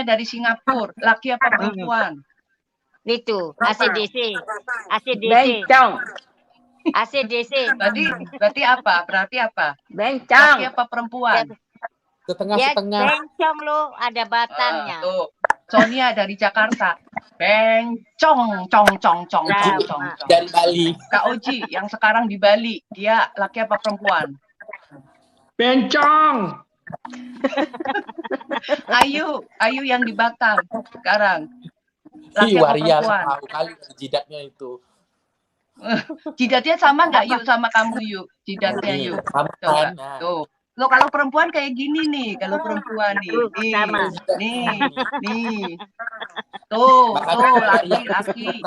dari Singapura, laki apa perempuan? Itu ACDC. Bencong. ACDC. Berarti apa? Bencong. Laki apa perempuan? Setengah-setengah. Ya, bencong lo, ada batangnya. Tuh. Sonia dari Jakarta. Bencong, cong. Dari Bali. Kak Oji yang sekarang di Bali, dia laki apa perempuan? Bencong. Ayu yang di Batam sekarang. Laki apa Waria perempuan? tahu kali jidatnya itu. Jidatnya sama nggak Yuk sama kamu Yuk? Jidatnya Yuk. Sama Coba. kan? Nah. Tuh. Lo kalau perempuan kayak gini nih, kalau perempuan nih. Sama. Nih. Tuh, laki.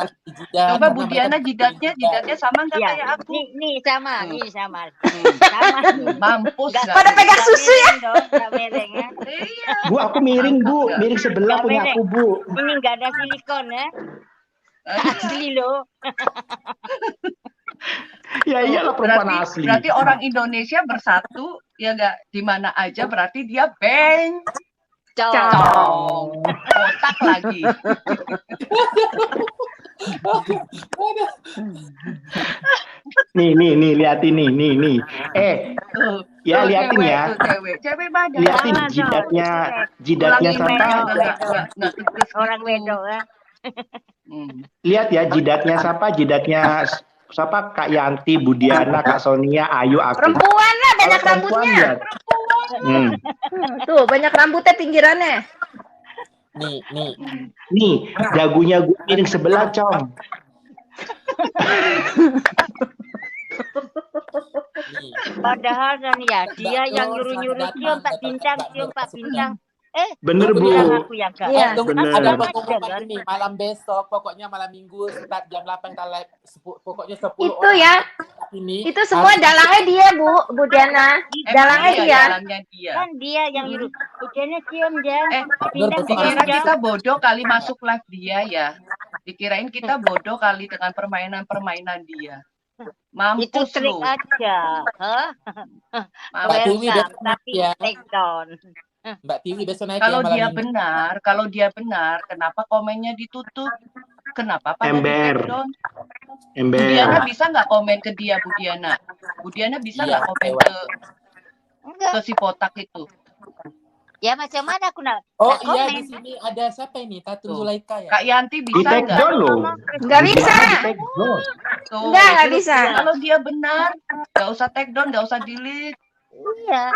Coba Bu Diana jidatnya sama nggak Ya, kayak aku? Nih sama. Sama. Mampus nggak? Pada pegang susu ya. Iya. Bu, aku miring, Bu. Miring sebelah punya aku, Bu. Ini nggak ada silikon ya. Asli lo. Ya iyalah perempuan asli. Berarti orang Indonesia bersatu ya nggak, di mana aja berarti dia bencong. Otak lagi. Nih, liatin nih. Ya liatin ya. Cewek banyak. Liatin jidatnya siapa? Orang wedok ya. Lihat ya jidatnya siapa? Kak Yanti, Bu Diana, Kak Sonia, Ayu, aku. Perempuan lah, banyak Kalau perempuan, rambutnya. lihat. Tuh, banyak rambutnya pinggirannya. Nih, dagunya gue miring sebelah, Cong. Padahal kan ya dia yang nyuruh cium Pak Bintang. Bener, Bu. Aku yang gak. Iya. Bener. Ada pengumuman nih malam besok, pokoknya malam Minggu start jam 8 pokoknya 10 Itu orang ya. ini. Itu semua dalangnya dia, Bu Diana. Dalangnya dia. Kan dia yang nyuruh. Ujiannya cium dia. Dikira kita bodoh kali masuk live dia ya. Dikirain kita bodoh kali dengan permainan dia. Mampus itu trik lu. aja. Mampus. Tapi take down. Mbak Tiwi besok naik Kalau ya kalau dia benar, kenapa komennya ditutup? Kenapa pada Ember. di-take down? Ember. Bu Diana bisa nggak komen ke dia, Bu Diana? Bu Diana bisa nggak komen ke si Potak itu? Ya macam mana aku nak? Oh nak iya, komen. di sini ada siapa ini? Tatu Zulaika ya? Kak Yanti Di bisa take nggak? down loh. Nggak bisa. Di take down. Tuh, Nggak bisa. Kalau dia benar, nggak usah take down, nggak usah delete. Iya.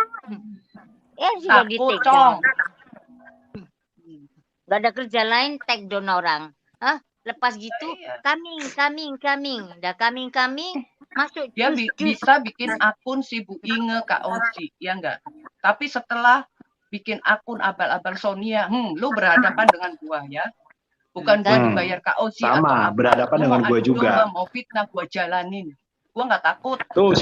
Ya sudah di Takut, take down. Cong. Gak ada kerja lain take down orang. Hah? Lepas gitu Iya. coming. Udah coming masuk Dia bisa bikin akun si Bu Inge Kak Oji, ya enggak? Tapi setelah bikin akun abal-abal Sonia, lu berhadapan dengan gua ya. Bukan gua dibayar Kak Oji atau Sama, apa. berhadapan Gua dengan mau gua adu juga. domba, mau fitnah gua jalanin. Gua nggak takut. Tuh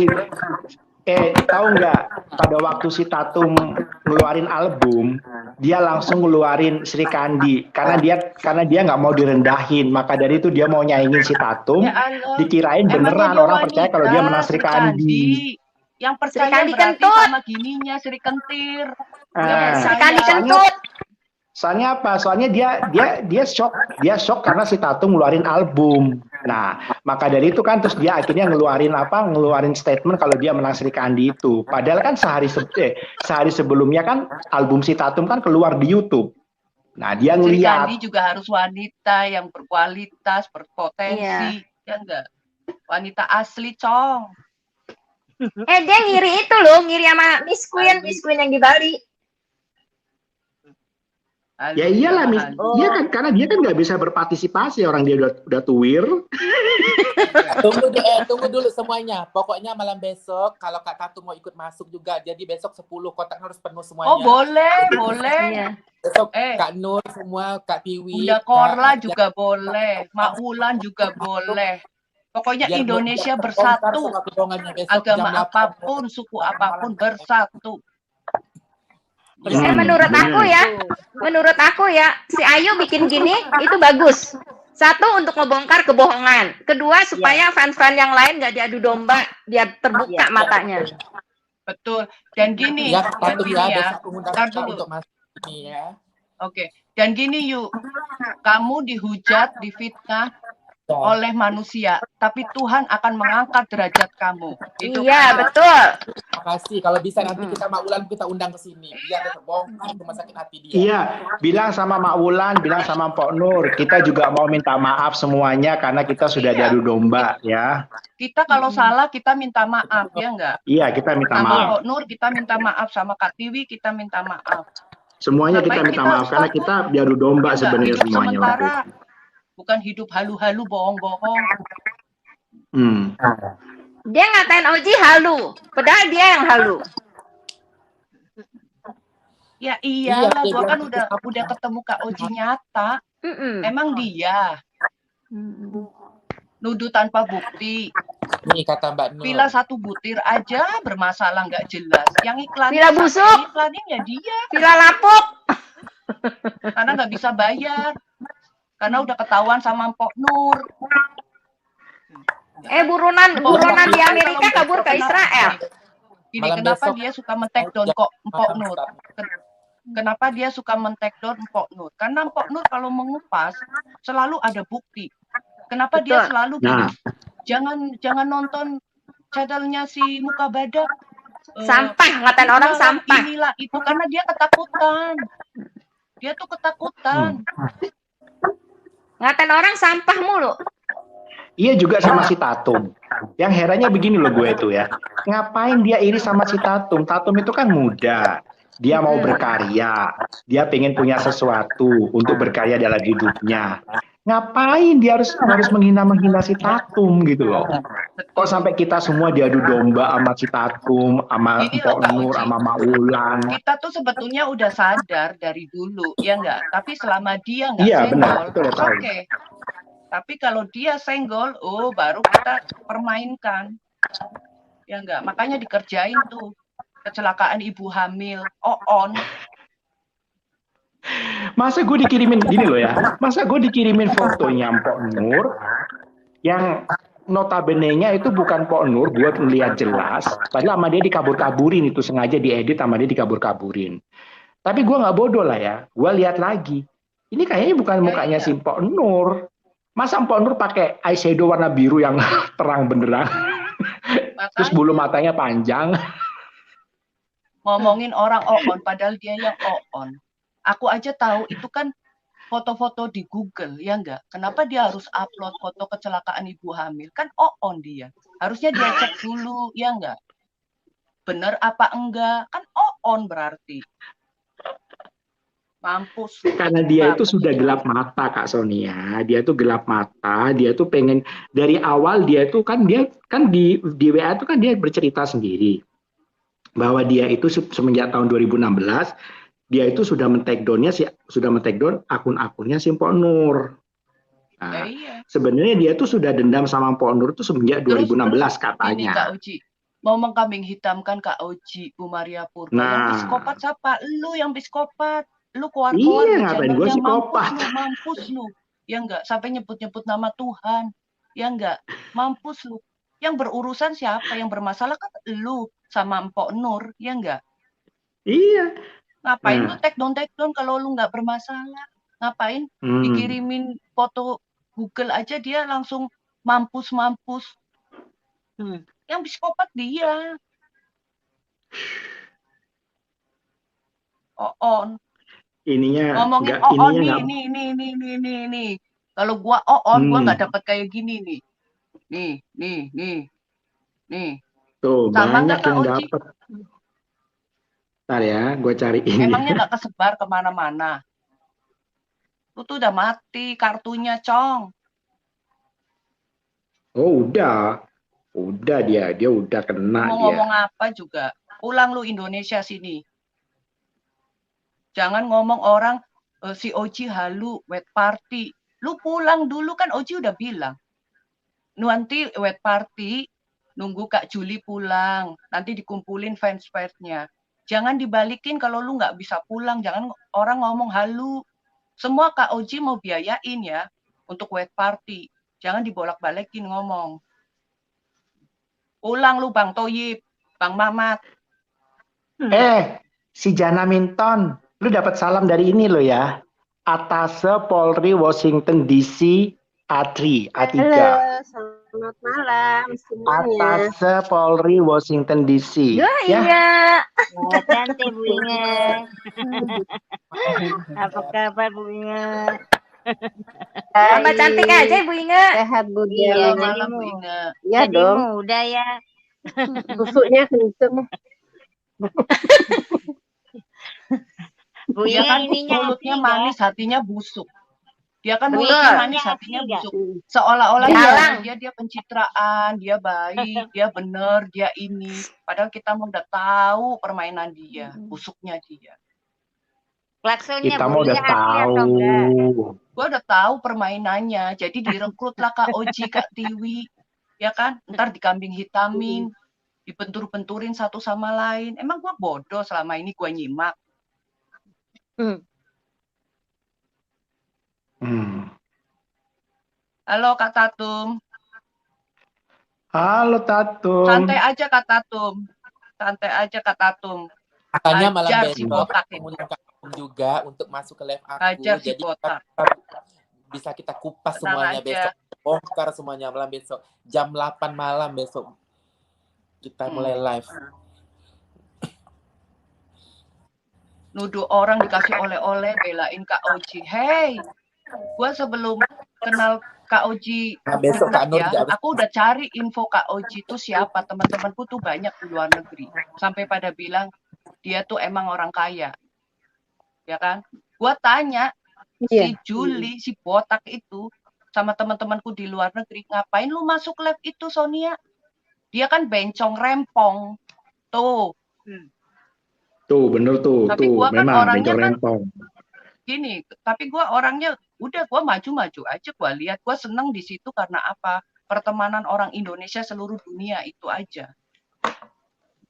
tahu nggak pada waktu si Tatum ngeluarin album, dia langsung ngeluarin Sri Kandi karena dia nggak mau direndahin, maka dari itu dia mau nyaingin si Tatum. Ya Allah. Dikirain beneran Emangnya orang dia percaya kalau dia menang Sri Kandi. Yang Sri percaya Kandi berarti kentut. sama gininya Sri Kentir. Sri Kandi kentut. Soalnya apa? Soalnya dia shock karena si Tatum ngeluarin album. Nah, maka dari itu kan terus dia akhirnya ngeluarin statement kalau dia menang Sri Kandi itu. Padahal kan sehari sebelumnya kan album si Tatum kan keluar di YouTube. Nah, dia Sri ngeliat. Kandi juga harus wanita yang berkualitas, berpotensi, ya enggak? Wanita asli, Cong. Dia ngiri itu loh, ngiri sama Miss Queen yang di Bali. Ya iyalah, dia kan karena dia kan nggak bisa berpartisipasi, orang dia udah tuwir. Tunggu dulu semuanya. Pokoknya malam besok kalau Kak Tatu mau ikut masuk juga, jadi besok 10 kotak harus penuh semuanya. Oh boleh. Iya. Besok Kak Nur semua, Kak Tiwi, Bunda Korla juga boleh, Mak Wulan juga boleh. Pokoknya Indonesia bersatu. Agama apapun, suku apapun bersatu. Menurut aku ya, si Ayu bikin gini itu bagus. Satu, untuk ngebongkar kebohongan. Kedua, supaya fans-fans yang lain nggak diadu domba, biar terbuka matanya. Betul. Dan gini, ya, Kak Tatu ya, ya. besok mengundang Ntar Kak dulu. untuk masuk ini ya. Oke, Dan gini yuk, kamu dihujat, difitnah oleh manusia, tapi Tuhan akan mengangkat derajat kamu. Itu Iya, betul. Makasih. Kalau bisa nanti kita Mak Wulan kita undang ke sini. Biar terbongkar rumah sakit hati dia. Iya, bilang sama Mak Wulan, bilang sama Mpok Nur, kita juga mau minta maaf semuanya karena kita sudah diadu domba ya. Kita kalau salah kita minta maaf, ya enggak? Iya, kita minta Sama maaf. Mpok Nur kita minta maaf, sama Kak Tiwi kita minta maaf. Semuanya kita Ngapain minta kita maaf karena stop? kita diadu domba Enggak, sebenarnya hidup semuanya waktu sementara. itu. Bukan hidup halu-halu bohong-bohong. Dia ngatain Oji halu, padahal dia yang halu. Ya iyalah, Iya, gua dia kan bilang udah ketemu Kak Oji nyata. Emang dia nuduh tanpa bukti. Nih kata Mbak Nur. Villa 1 butir aja bermasalah nggak jelas. Yang iklan Villa busuk. iklannya ya dia, Villa lapuk. karena nggak bisa bayar. Karena udah ketahuan sama Mpok Nur. Buronan di Amerika kabur ke Israel. Gini, Malam kenapa besok. dia suka men-take down kok Mpok Nur? Kenapa dia suka men-take down Mpok Nur? Karena Mpok Nur kalau mengupas selalu ada bukti. Kenapa dia Betul. selalu gini? Nah, Jangan nonton channelnya si Muka Badak. Sampah, ngatain orang Inilah, sampah. Inilah itu karena dia ketakutan. Dia tuh ketakutan. Ngatain orang sampah mulu. iya juga sama si Tatum. Yang herannya begini loh gue itu ya. Ngapain dia iri sama si Tatum? Tatum itu kan muda. Dia mau berkarya. Dia pengen punya sesuatu untuk berkarya dalam hidupnya. Ngapain dia harus menghina si Tatum gitu loh. Kok sampai kita semua diadu domba sama si Tatum, sama Gini Mpok loh, Kak Nur, Uci. sama Mak Wulan. Kita tuh sebetulnya udah sadar dari dulu, ya enggak? Tapi selama dia nggak Iya, senggol, benar. Itu udah tahu. oke. Tapi kalau dia senggol, baru kita permainkan. Ya enggak? Makanya dikerjain tuh. Kecelakaan ibu hamil, on. Masa gue dikirimin gini loh ya. Masa gue dikirimin fotonya Mpok Nur yang notabene-nya itu bukan Mpok Nur, gue lihat jelas. Padahal sama dia dikabur-kaburin, itu sengaja diedit sama dia dikabur-kaburin. Tapi gue nggak bodoh lah ya. Gue lihat lagi. Ini kayaknya bukan mukanya si Mpok Nur. Masa Mpok Nur pakai eyeshadow warna biru yang terang benderang. Terus bulu matanya panjang. Ngomongin orang on, padahal dia yang on. Aku aja tahu itu kan foto-foto di Google, ya enggak? Kenapa dia harus upload foto kecelakaan ibu hamil? Kan on dia. Harusnya dia cek dulu, ya enggak? Bener apa enggak? Kan on berarti. Mampus. Karena dia itu sudah gelap mata, Kak Sonia. Dia tuh gelap mata. Dia tuh pengen dari awal dia tuh kan di WA itu kan dia bercerita sendiri bahwa dia itu semenjak tahun 2016 dia itu sudah men-take down akun-akunnya si Mpok Nur. Nah, sebenarnya dia tuh sudah dendam sama Mpok Nur itu semenjak 2016 katanya. Ini Kak Oji, mau mengkambing hitamkan Kak Oji, Bu Maria Purba. Nah. Yang psikopat siapa? Lu yang psikopat. Lu keluar Iya, ngapain gue psikopat? Mampus lu. Ya enggak, sampai nyebut-nyebut nama Tuhan. Ya enggak, mampus lu. Yang berurusan siapa? Yang bermasalah kan lu sama Mpok Nur, ya enggak? Iya. Ngapain lu take down kalau lu nggak bermasalah? Ngapain dikirimin foto Google aja dia langsung mampus. Yang psikopat dia. On. Ininya ngomongin enggak, nih. Kalau gua gua nggak dapat kayak gini nih. Nih. Tuh, sama banyak yang Oji? dapat. Ntar ya, gue cariin. Emangnya nggak kesebar kemana-mana? Lu tuh udah mati kartunya, Cong. Oh, udah dia udah kena Mau dia. ngomong apa juga. Pulang lu Indonesia sini. Jangan ngomong orang si Oji halu, wet party. Lu pulang dulu kan Oji udah bilang. Nanti wet party, nunggu Kak Juli pulang. Nanti dikumpulin fans-fansnya. Jangan dibalikin kalau lu nggak bisa pulang. Jangan orang ngomong halu. Semua Kak Oji mau biayain ya untuk wet party. Jangan dibolak-balikin ngomong. Pulang lu Bang Toyib, Bang Mamat. Si Jana Minton, lu dapat salam dari ini lo ya. Atase Polri Washington DC A3. Halo, selamat malam semuanya. Atase Polri Washington DC. Ya, Inge. Selamat cantik Bu Inge. Apa kabar Bu Inge? Tambah cantik aja Ibu Inge. Sehat Bu Iya, Dia. jadi malam Bu mu- Inge. Ya jadi dong, muda ya. busuknya kenceng. Bu Dia Inge kan ininya mulutnya asli manis, hatinya busuk. Dia kan Betul. mulutnya manis, Ininya hatinya asli nggak? busuk. Seolah-olah Galang. dia pencitraan, dia baik, dia bener, dia ini. Padahal kita mau udah tahu permainan dia, busuknya dia. Klaksonnya Kita Bu mau udah Inge asli atau tahu. enggak? Gua udah tahu permainannya, jadi direkrutlah Kak Oji, Kak Tiwi, ya kan? Ntar dikambing hitamin, dibentur-benturin satu sama lain. Emang gua bodoh selama ini gua nyimak. Halo Kak Tatum, Halo Tatum. santai aja Kak Tatum, santai aja Kak Tatum. Makanya malam Hajar si besok botak aku itu. ngundang Kak juga untuk masuk ke live aku. Hajar si Jadi botak. bisa kita kupas Tenang semuanya aja. besok. Bongkar semuanya malam besok. Jam 8 malam besok. Kita mulai live. Nuduh orang dikasih oleh-oleh, belain Kak Oji. Hey, gua sebelum kenal Kak Oji Nah, besok deket Kak Nur ya, juga harus aku udah cari info Kak Oji itu siapa. Teman-temanku tuh banyak di luar negeri. Sampai pada bilang, dia tuh emang orang kaya. Ya kan? Gua tanya, si Juli, si botak itu, sama teman-temanku di luar negeri, ngapain lu masuk live itu, Sonia? Dia kan bencong rempong. Tuh, Tuh, bener tuh. Tapi Tuh, gua kan memang orangnya bencong kan rempong. gini, tapi gua orangnya udah gua maju-maju aja, gua lihat, gua seneng di situ karena apa? Pertemanan orang Indonesia seluruh dunia itu aja.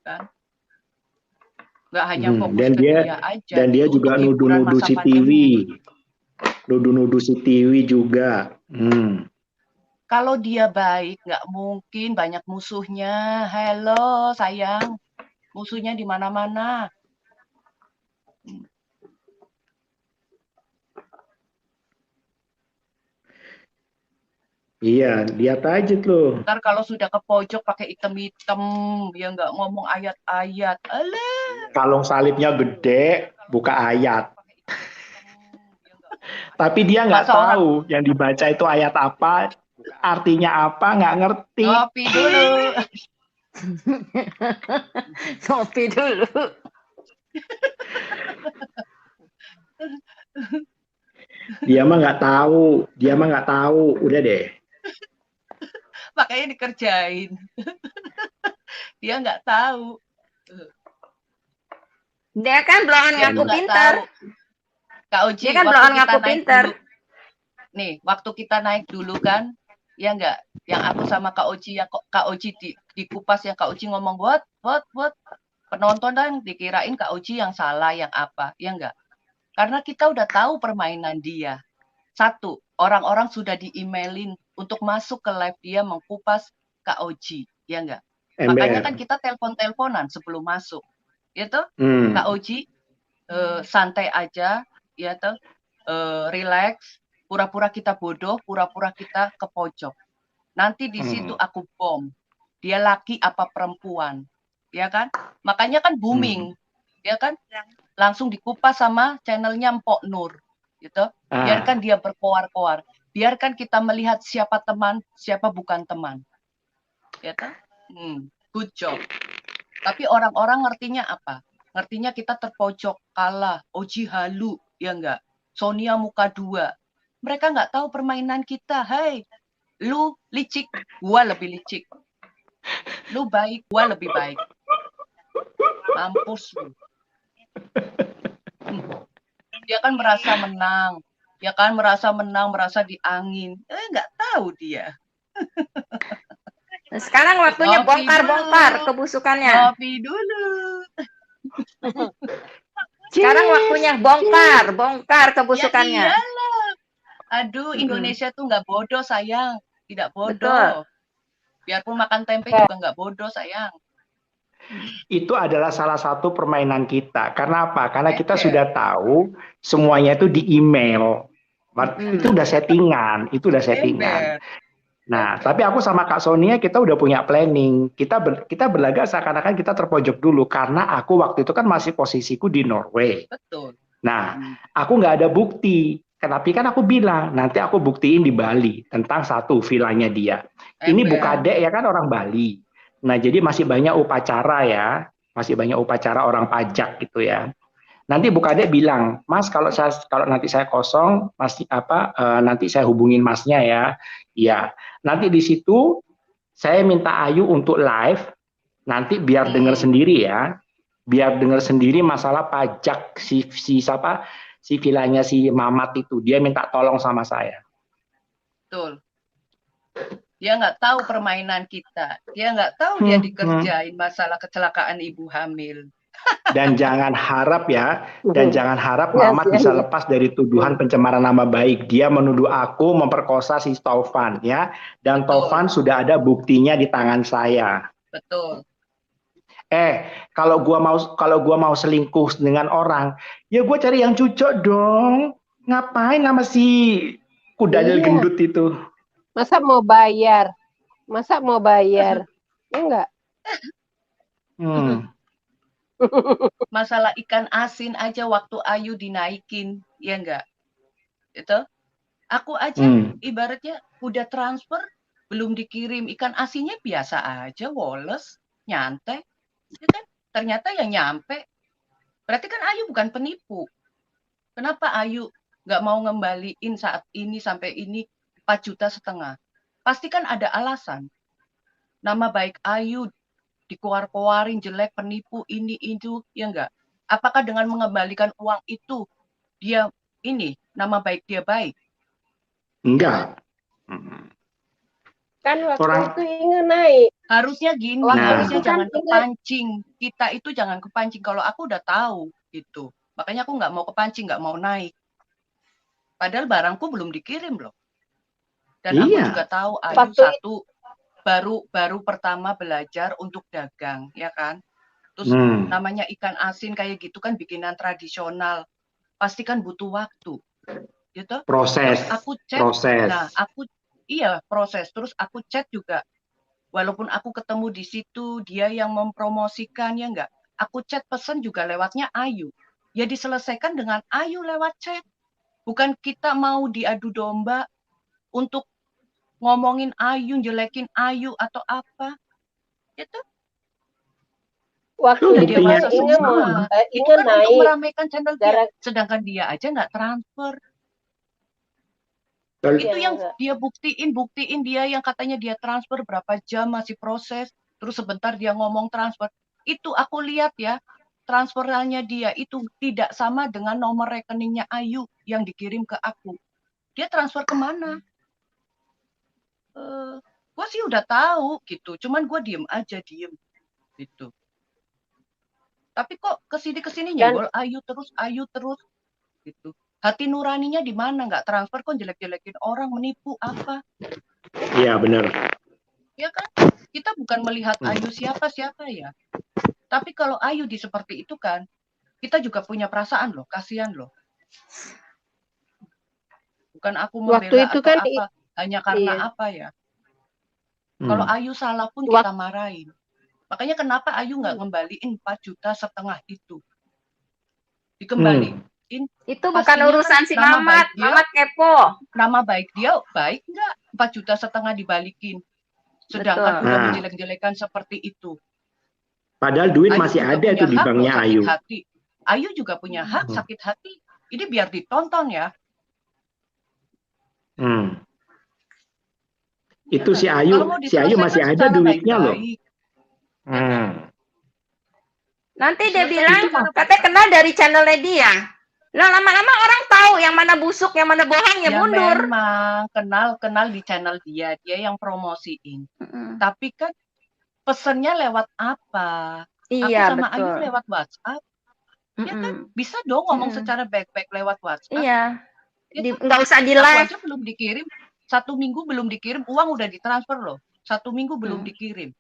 Kan? Nggak hanya fokus Dan ke dia dia aja. dan dia itu juga untuk hiburan nuduh-nuduh masa si pandemi. Tiwi. Nuduh-nuduh si Tiwi juga. Kalau dia baik, nggak mungkin banyak musuhnya. Halo, sayang. Musuhnya di mana-mana. Iya, lihat aja tuh. Ntar kalau sudah ke pojok pakai item-item, dia nggak ngomong ayat-ayat. Alah. Kalung salibnya gede, buka ayat. Tapi dia nggak Masa orang- tahu yang dibaca itu ayat apa, artinya apa, nggak ngerti. Ngopi dulu. Ngopi dulu. Dia mah nggak tahu. Dia mah nggak tahu. Udah deh. Makanya dikerjain. Dia nggak tahu. Dia kan blokan Dia ngaku nggak pinter. tahu. Kak Oji, Dia kan waktu blokan kita ngaku naik pinter. dulu- Nih, waktu kita naik dulu kan, ya nggak? Yang aku sama Kak Oji, yang Kak Oji di kupas, yang Kak Oji ngomong, what? Penonton dan dikirain Kak Oji yang salah, yang apa, ya nggak? Karena kita udah tahu permainan dia. Satu, orang-orang sudah di-emailin untuk masuk ke live dia mengkupas Kak Oji, ya nggak? Makanya kan kita telepon-teleponan sebelum masuk. Ya toh? Kak Oji, santai aja, ya toh? Relax, pura-pura kita bodoh, pura-pura kita ke pojok. Nanti di situ aku bom. Dia laki apa perempuan, ya kan? Makanya kan booming, ya kan? Langsung dikupas sama channelnya Mpok Nur, gitu. Biarkan dia berkoar-koar. Biarkan kita melihat siapa teman, siapa bukan teman. Ya kan? Good job. Tapi orang-orang ngertinya apa? Ngertinya kita terpojok, kalah, Oji halu, ya enggak? Sonia muka dua. Mereka nggak tahu permainan kita. Hai, lu licik, gua lebih licik. Lu baik, gua lebih baik. Mampus lu. Dia kan merasa menang. Ya kan merasa menang, merasa di angin. Nggak tahu dia. Sekarang waktunya Ngopi bongkar-bongkar dulu. kebusukannya. Ngopi dulu. Sekarang waktunya bongkar kebusukannya. Ya iyalah. Aduh, Indonesia tuh nggak bodoh, sayang. Tidak bodoh. Betul. Biarpun makan tempe juga nggak bodoh, sayang. Itu adalah salah satu permainan kita. Karena apa? Karena kita sudah tahu semuanya itu di email. Itu udah settingan, itu udah settingan. Nah, tapi aku sama Kak Sonia kita udah punya planning. Kita berlagak seakan-akan kita terpojok dulu karena aku waktu itu kan masih posisiku di Norway. Betul. Nah, aku nggak ada bukti. Tapi kan aku bilang nanti aku buktiin di Bali tentang satu villanya dia. Ini Bukadek ya kan orang Bali. Nah, jadi masih banyak upacara ya, masih banyak upacara orang pajak gitu ya. Nanti Bukadek bilang, Mas kalau nanti saya kosong, Mas nanti saya hubungin Masnya ya. Iya. Nanti di situ saya minta Ayu untuk live. Nanti biar dengar sendiri ya, biar dengar sendiri masalah pajak si villanya si Mamat itu. Dia minta tolong sama saya. Betul. Dia nggak tahu permainan kita. Dia nggak tahu dia dikerjain masalah kecelakaan ibu hamil. Dan jangan harap Mamat bisa lepas dari tuduhan pencemaran nama baik. Dia menuduh aku memperkosa si Taufan ya. Dan Taufan sudah ada buktinya di tangan saya. Betul. Kalau gua mau selingkuh dengan orang, ya gua cari yang cucok dong. Ngapain sama si kudadil gendut itu? Masa mau bayar? Ya enggak? Masalah ikan asin aja waktu Ayu dinaikin, ya enggak? Itu aku aja ibaratnya udah transfer belum dikirim, ikan asinnya biasa aja, woles, nyantai. Ya kan? Ternyata yang nyampe. Berarti kan Ayu bukan penipu. Kenapa Ayu nggak mau ngembaliin saat ini sampai ini 4,5 juta? Pasti kan ada alasan. Nama baik Ayu dikeluar-keluarin jelek, penipu ini itu, ya enggak? Apakah dengan mengembalikan uang itu dia nama baik dia baik? Enggak. Kan waktu itu ingin naik. Harusnya gini, harusnya jangan kepancing. Kita itu jangan kepancing. Kalau aku udah tahu gitu, makanya aku nggak mau kepancing, nggak mau naik. Padahal barangku belum dikirim loh. Dan aku juga tahu Ayu baru pertama belajar untuk dagang, ya kan? Terus namanya ikan asin kayak gitu kan bikinan tradisional, pasti kan butuh waktu, gitu. Proses. Terus aku chat, nah proses. Terus aku chat juga, walaupun aku ketemu di situ dia yang mempromosikan ya enggak, aku chat pesen juga lewatnya Ayu. Ya diselesaikan dengan Ayu lewat chat, bukan kita mau diadu domba untuk ngomongin Ayu, jelekin Ayu atau apa, itu. Waktu Udah itu dia masa Inge semua. Itu kan naik untuk meramaikan channel dia, sedangkan dia aja nggak transfer. Itu yang dia buktiin dia yang katanya dia transfer berapa jam masih proses, terus sebentar dia ngomong transfer. Itu aku lihat ya, transferannya dia itu tidak sama dengan nomor rekeningnya Ayu yang dikirim ke aku. Dia transfer kemana? Gue sih udah tahu gitu, cuman gue diem gitu. Tapi kok kesini nyenggol Ayu terus gitu. Hati nuraninya di mana? Nggak transfer kok jelek-jelekin orang, menipu apa? Iya benar. Ya kan? Kita bukan melihat Ayu siapa ya. Tapi kalau Ayu seperti itu kan, kita juga punya perasaan loh, kasihan loh. Bukan aku membela waktu itu atau kan apa, hanya karena apa ya. Kalau Ayu salah pun kita marahin. Makanya kenapa Ayu nggak ngembaliin 4,5 juta itu? Dikembaliin. Itu bukan urusan si Mamat. Mamat kepo. Nama baik dia baik nggak? 4,5 juta dibalikin. Sedangkan udah menjelek-jelekan seperti itu. Padahal duit masih ada tuh di banknya Ayu. Ayu juga punya hak sakit hati. Ini biar ditonton ya. Itu si Ayu masih ada duitnya loh. Nanti dia bilang katanya kenal dari channelnya dia. Lah lama-lama orang tahu yang mana busuk, yang mana bohong ya mundur. Memang kenal di channel dia yang promosiin. Tapi kan pesennya lewat apa? Iya, aku sama betul. Ayu lewat WhatsApp. Ya kan bisa dong ngomong secara baik-baik lewat WhatsApp. Iya. Gitu. Nggak usah di live. Aku aja belum dikirim. 1 minggu belum dikirim, uang udah ditransfer loh. 1 minggu belum dikirim.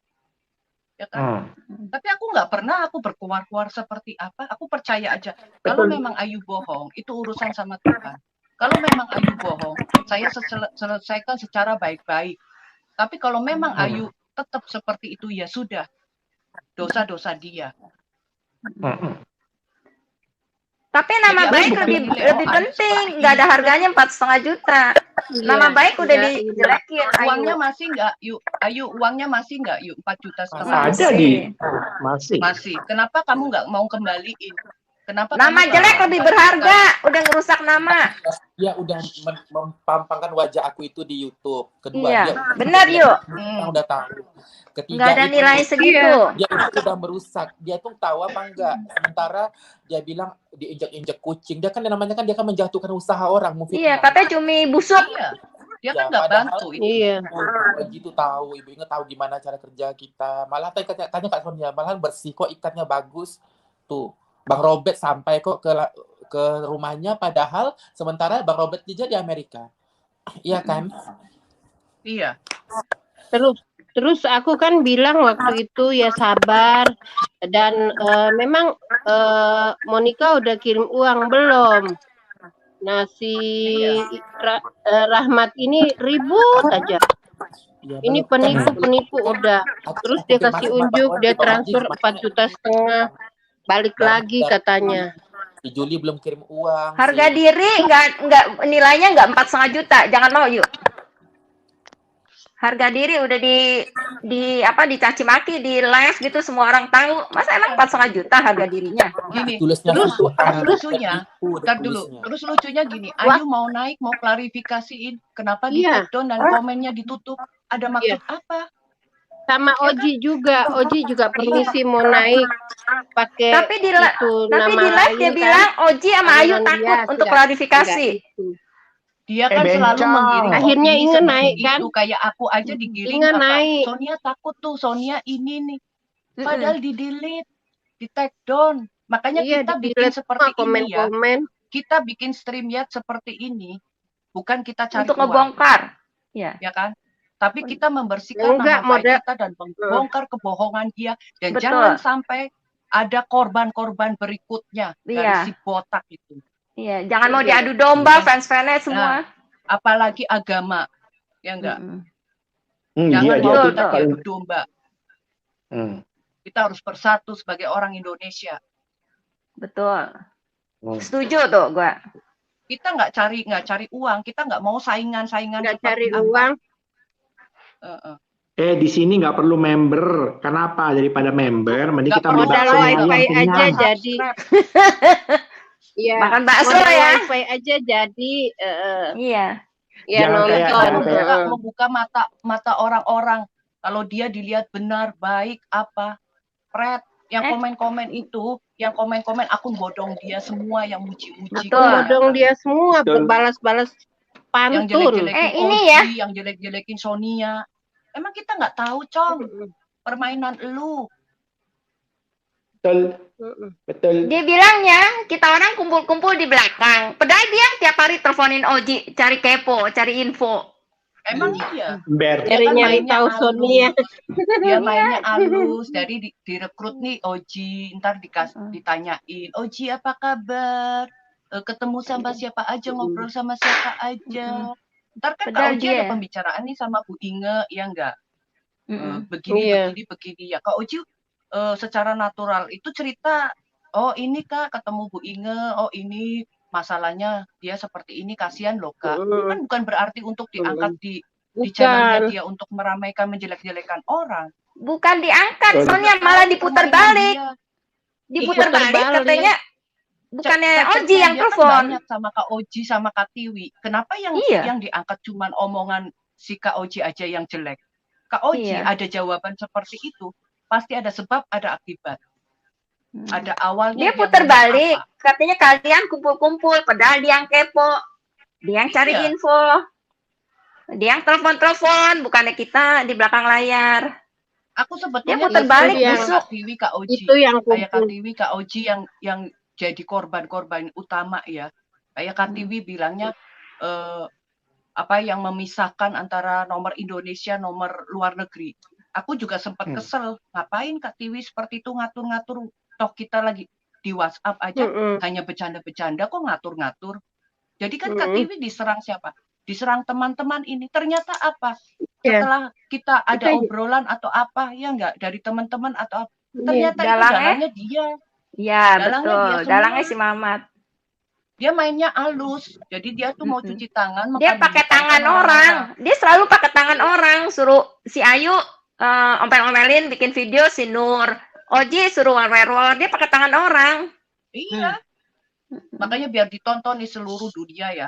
ya kan? Tapi aku nggak pernah aku berkuar-kuar seperti apa. Aku percaya aja. Kalau Betul. memang Ayu bohong, itu urusan sama Tuhan. Kalau memang Ayu bohong, saya selesaikan secara baik-baik. Tapi kalau memang Ayu tetap seperti itu, ya sudah. Dosa-dosa dia. Tapi nama Jadi baik aku lebih bukan nilai, penting. Ayu Nggak ada setelah harganya 4,5 juta. Nama baik udah dijelekin. uangnya Ayu. masih nggak, Yuk? Ayu, uangnya masih nggak, Yuk? 4,5 juta. Ada masih. Masih. Kenapa kamu nggak mau kembaliin? Kenapa Nama kamu jelek nggak lebih mau berharga. Udah ngerusak nama. Dia udah mempampangkan wajah aku itu di YouTube. Kedua, Iya, dia benar, Yuk. Kita udah tahu. Ketiga, Nggak ada itu nilai segitu. dia itu udah merusak. Dia tuh tahu apa enggak? Sementara dia bilang diinjak-injak kucing. Dia kan namanya kan dia kan menjatuhkan usaha orang. Iya, katanya cumi busuk. Iya. Dia Ya, kan nggak padahal- bantu itu. Iya. Gitu tahu, ibu ingat tahu gimana cara kerja kita. Malah tanya Kak Sonia, malah bersih kok, ikatnya bagus. Tuh, Bang Robert sampai kok ke rumahnya, padahal sementara Bang Robert juga di Amerika. Iya kan? Iya. Terus aku kan bilang waktu itu ya sabar dan memang Monica udah kirim uang belum? Nah si Rahmat ini ribut aja. Ya, Ini belum. penipu udah. Terus dia kasih unjuk, dia transfer 4,5 juta, balik lagi katanya. Di Juli belum kirim uang. Harga diri nggak nilainya nggak 4,5 juta. Jangan mau, Yuk. Harga diri udah dicaci maki di live gitu, semua orang tahu. Masa emang 4,5 juta harga dirinya? Gini, Tulisnya terus Tuhan. lucunya, Bentar terus lucunya gini, Ayu mau naik, mau klarifikasiin, kenapa di Iya. take down dan komennya ditutup? Ada maksud apa? Sama Oji juga permisi mau naik pakai Tapi di itu Tapi nama di live lain dia kan. bilang Oji sama Ayu Aliran takut dia, untuk tidak klarifikasi. itu. Dia kan selalu bencong. menggiring Akhirnya opini Inge seperti naik, itu. kan? Kayak aku aja digiring Inge apa? naik. Sonia takut tuh, Sonia ini nih. Padahal di delete, di take down. Makanya Iya, kita bikin di-delete seperti semua ini ya. komen-komen. Kita bikin StreamYard seperti ini, bukan kita cari Untuk uang, ngebongkar. Ya. ya kan? Tapi kita membersihkan Enggak, nama baik model- kita dan membongkar kebohongan dia. Dan Betul. jangan sampai ada korban-korban berikutnya dari Iya. si botak itu. Iya, jangan mau diadu domba fans-fansnya semua. Apalagi agama, ya enggak? Jangan Iya, mau dia kita paling. diadu domba. Hmm. Kita harus bersatu sebagai orang Indonesia. Betul. Setuju tuh gua. Kita nggak cari uang, kita nggak mau saingan-saingan Nggak seperti cari apa. uang. Di sini nggak perlu member. Kenapa? Daripada member, mending Nggak kita perlu beli Modal bakso yang wifi ayam aja kenyang. jadi. Iya. Makan bakso Modal ya. wifi aja jadi Iya. ya Jangan kayak- nonton. jangan kayak- membuka mata orang-orang. Kalau dia dilihat benar, baik, apa, Fred, yang komen-komen itu, yang komen-komen akun bodong dia semua yang muji-muji. Betul. Bodong dia semua Betul. balas-balas Yang pantun. jelek-jelekin ini Oji, ya. yang jelek-jelekin Sonia. Emang kita nggak tahu, Cong, permainan lu. Betul, betul. Dia bilangnya kita orang kumpul-kumpul di belakang. Padahal dia tiap hari teleponin Oji, cari kepo, cari info. Emang iya. Ber. Dia kan Nyari-nyari mainnya tahu halus. Sonia. Dia mainnya halus. Dari direkrut nih Oji, ntar ditanyain, Oji apa kabar? Ketemu sama siapa aja, ngobrol sama siapa aja. Ntar kan Kak Padahal Oji dia- ada pembicaraan nih sama Bu Inge, ya enggak? Begini, Iya. begini ya. Kak Oji secara natural itu cerita, oh ini Kak ketemu Bu Inge, oh ini masalahnya dia seperti ini, kasihan loh Kak. Kan bukan berarti untuk diangkat di channelnya Bukan. dia untuk meramaikan, menjelek-jelekan orang. Bukan diangkat, Betul. Sonia malah diputar balik. Dia. Diputar Diputar balik balik. katanya bukannya Chat-chatnya Oji yang dia kan telepon. banyak sama Kak Oji sama Kak Tiwi. Kenapa yang Iya. diangkat cuman omongan si Kak Oji aja yang jelek? Kak Oji Iya. ada jawaban seperti itu, pasti ada sebab, ada akibat. Ada awalnya Dia putar ngomong balik, apa. katanya kalian kumpul-kumpul, padahal dia yang kepo, dia yang cari Iya. info, dia yang telepon-telepon, bukannya kita di belakang layar. Aku sebetulnya Dia putar itu balik, kayak busuk. Kak Tiwi, Kak Oji. Itu yang Kayak Kak kumpul. Tiwi, Kak Oji yang jadi korban-korban utama ya. Kayak Kak Tiwi bilangnya apa yang memisahkan antara nomor Indonesia, nomor luar negeri. Aku juga sempat Hmm. kesel, ngapain Kak Tiwi seperti itu ngatur-ngatur, toh kita lagi di WhatsApp aja hanya bercanda-bercanda kok ngatur-ngatur. Jadi kan Kak Tiwi diserang siapa? Diserang teman-teman ini. Ternyata apa? Ya. Setelah kita ada Kita- obrolan atau apa, ya enggak, dari teman-teman atau apa, Iya. ternyata itu Dalangnya? dalangnya dia. Ya, Dalangnya dia betul. semua. Dalangnya si Mamat. Dia mainnya halus. Jadi dia tuh mau cuci tangan. Dia maka pakai di depan tangan orang. orang. Dia selalu pakai tangan orang. Suruh si Ayu ompel-omelin bikin video, si Nur. Oji suruh werewolf. Dia pakai tangan orang. Iya. Makanya biar ditonton di seluruh dunia ya.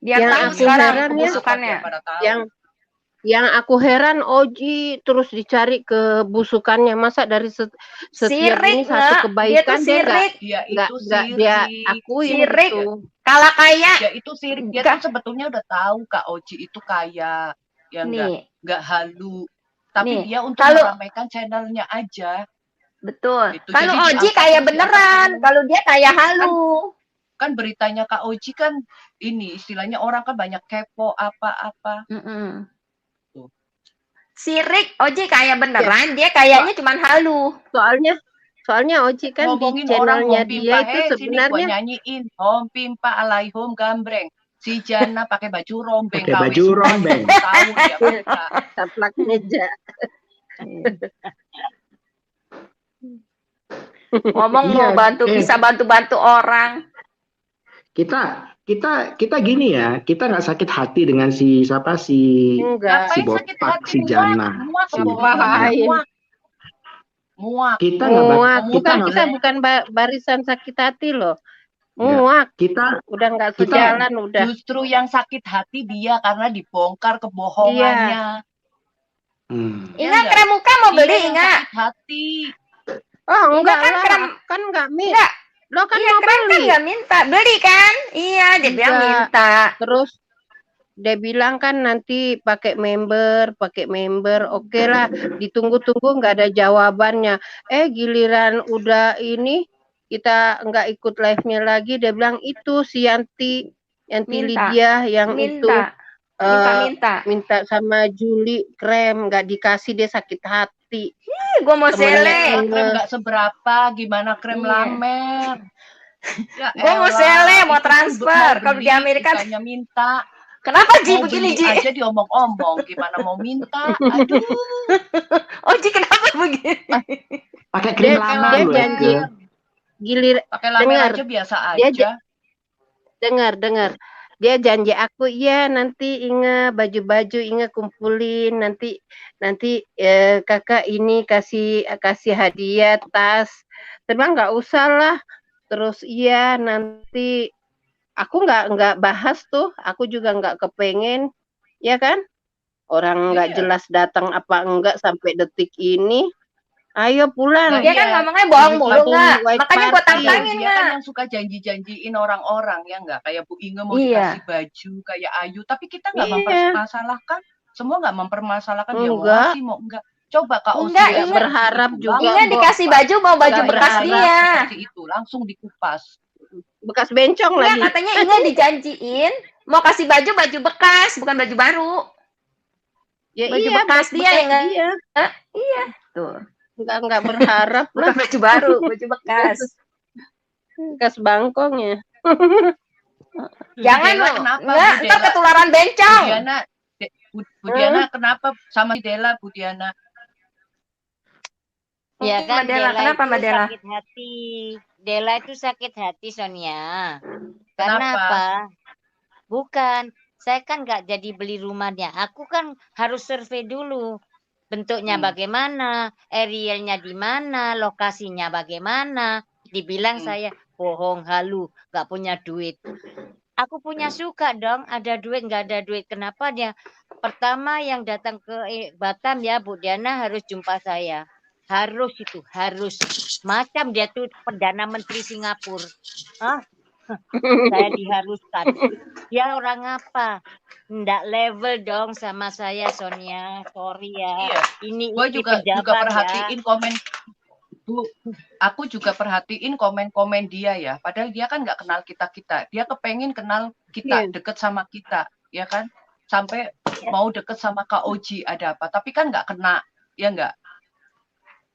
Dia Yang tahu aku sekarang heran ya, kebusukannya. Biar pada tahu. Yang aku heran Oji terus dicari kebusukannya, masa dari setiap Sirik, ini satu Nge. kebaikan Dia tuh sirik. Dia nggak itu dia sirik. akuin Sirik. gitu. Kalah kaya. Dia itu sirik. Dia Enggak. tuh sebetulnya udah tahu Kak Oji itu kaya. Ya Nih, enggak halu. Tapi Nih, dia untuk kalau- meramaikan channelnya aja. betul. Gitu. Kalau Jadi Oji diangkat kaya terus, beneran. diangkat Kalau dia kaya halu. Kan beritanya Kak Oji kan ini istilahnya orang kan banyak kepo apa-apa. Tuh. Sirik, Oji kaya beneran. Dia kayaknya cuman halu. Soalnya Oji kan di Ngomongin orang channelnya home dia pimpa, itu sini gua sebenarnya nyanyiin home pimpa alaihom gambreng. Si Jana pakai baju rombeng, Pakai KW baju semua rombeng. tahu dia mereka. taplak meja. Ngomong Iya, mau bantu, bisa bantu-bantu orang. Kita gini ya, kita nggak sakit hati dengan si siapa si Enggak. si Ngapain sakit Bopak, hati, si Jana. muak Si Ngapain? muak. Kita nggak Muak. kita Bukan, nggak kita bukan barisan sakit hati loh. Enggak. Muak. kita Udah nggak Kita- sejalan udah. Justru yang sakit hati dia karena dibongkar kebohongannya. hmm. Iya Ingat nggak? krem muka mau Dia beli, yang Ingat? sakit hati. Oh, enggak kan lah. krem- Kan enggak Enggak. Lo kan Iya, mau keren kan beli. nggak minta. Beli kan? Iya, dia bilang Enggak. minta. Terus dia bilang kan nanti pakai member. Oke lah, ditunggu-tunggu nggak ada jawabannya. Giliran udah ini kita nggak ikut live-nya lagi, dia bilang itu si Yanti Minta. Lydia yang itu Minta. minta sama Juli krem, nggak dikasih, dia sakit hati. Gue mau Temennya sele. Inge. Krem nggak seberapa, gimana krem Iya. lamer? Ya Gue mau elah, sele, mau itu transfer. mau Kalau beli, di Amerika, bukannya minta. kenapa Ji Mau begini beli Ji? aja diomong-omong, gimana mau minta? Aduh, Oh Ji kenapa begini? Pakai krim Dia- lama dia loh janji. Eke. Gilir pakai lamer Dengar. aja biasa Dia aja. dengar. Dia janji aku, iya nanti Inge baju-baju Inge kumpulin, nanti kakak ini kasih hadiah tas. Terus nggak usah lah. Terus iya nanti aku nggak bahas tuh, aku juga nggak kepengen, ya kan? Orang nggak Iya. jelas datang apa enggak sampai detik ini. Ayo pulang. Nah, Dia kan iya. ngomongnya bohong mulu Bikin nggak? white Makanya gue party. tantangin Dia kan nggak? yang suka janji-janjiin orang-orang ya nggak, kayak Bu Inge mau Iya. dikasih baju kayak Ayu, tapi kita nggak Iya. mempermasalahkan, semua nggak mempermasalahkan dia mau Enggak. ngasih mau enggak. Coba Kak Osi Enggak, ya, Inge berharap itu juga. Inge langsung dikasih dikupas. baju mau baju Nggak bekas berharap dia. seperti itu, langsung dikupas. Bekas bencong Enggak, lagi. katanya Inge dijanjiin mau kasih baju bekas, bukan baju baru. Ya Baju iya, bekas dia, Inge. Iya. Tuh, Enggak berharap bukan lah, baju baru, baju bekas. bekas bangkongnya. Jangan Dela loh. kenapa, Enggak, Bu ntar Dela? ketularan bencong. Bu Diana kenapa sama si Dela, Bu Diana? Ya kan Mbak Dela, kenapa itu Mbak Dela? sakit hati. Dela itu sakit hati Sonia. Karena Kenapa? apa? Bukan, saya kan nggak jadi beli rumahnya. Aku kan harus survei dulu. Bentuknya bagaimana, arealnya di mana, lokasinya bagaimana. Dibilang saya bohong, halu, nggak punya duit. Aku punya suka dong, ada duit nggak ada duit. Kenapa dia? Pertama yang datang ke Batam ya Bu Diana harus jumpa saya. Harus itu, harus. Macam dia tuh Perdana Menteri Singapura. Hah? Saya diharuskan. Dia orang apa? Nggak level dong sama saya Sonia. Sorry ya. Iya. Ini Gue juga pejabat ya. perhatiin komen. Bu, aku juga perhatiin komen-komen dia ya. Padahal dia kan nggak kenal kita. Dia kepengen kenal kita, Iya. deket sama kita, ya kan? Sampai mau deket sama Kak Oji ada apa, tapi kan nggak kena, ya nggak?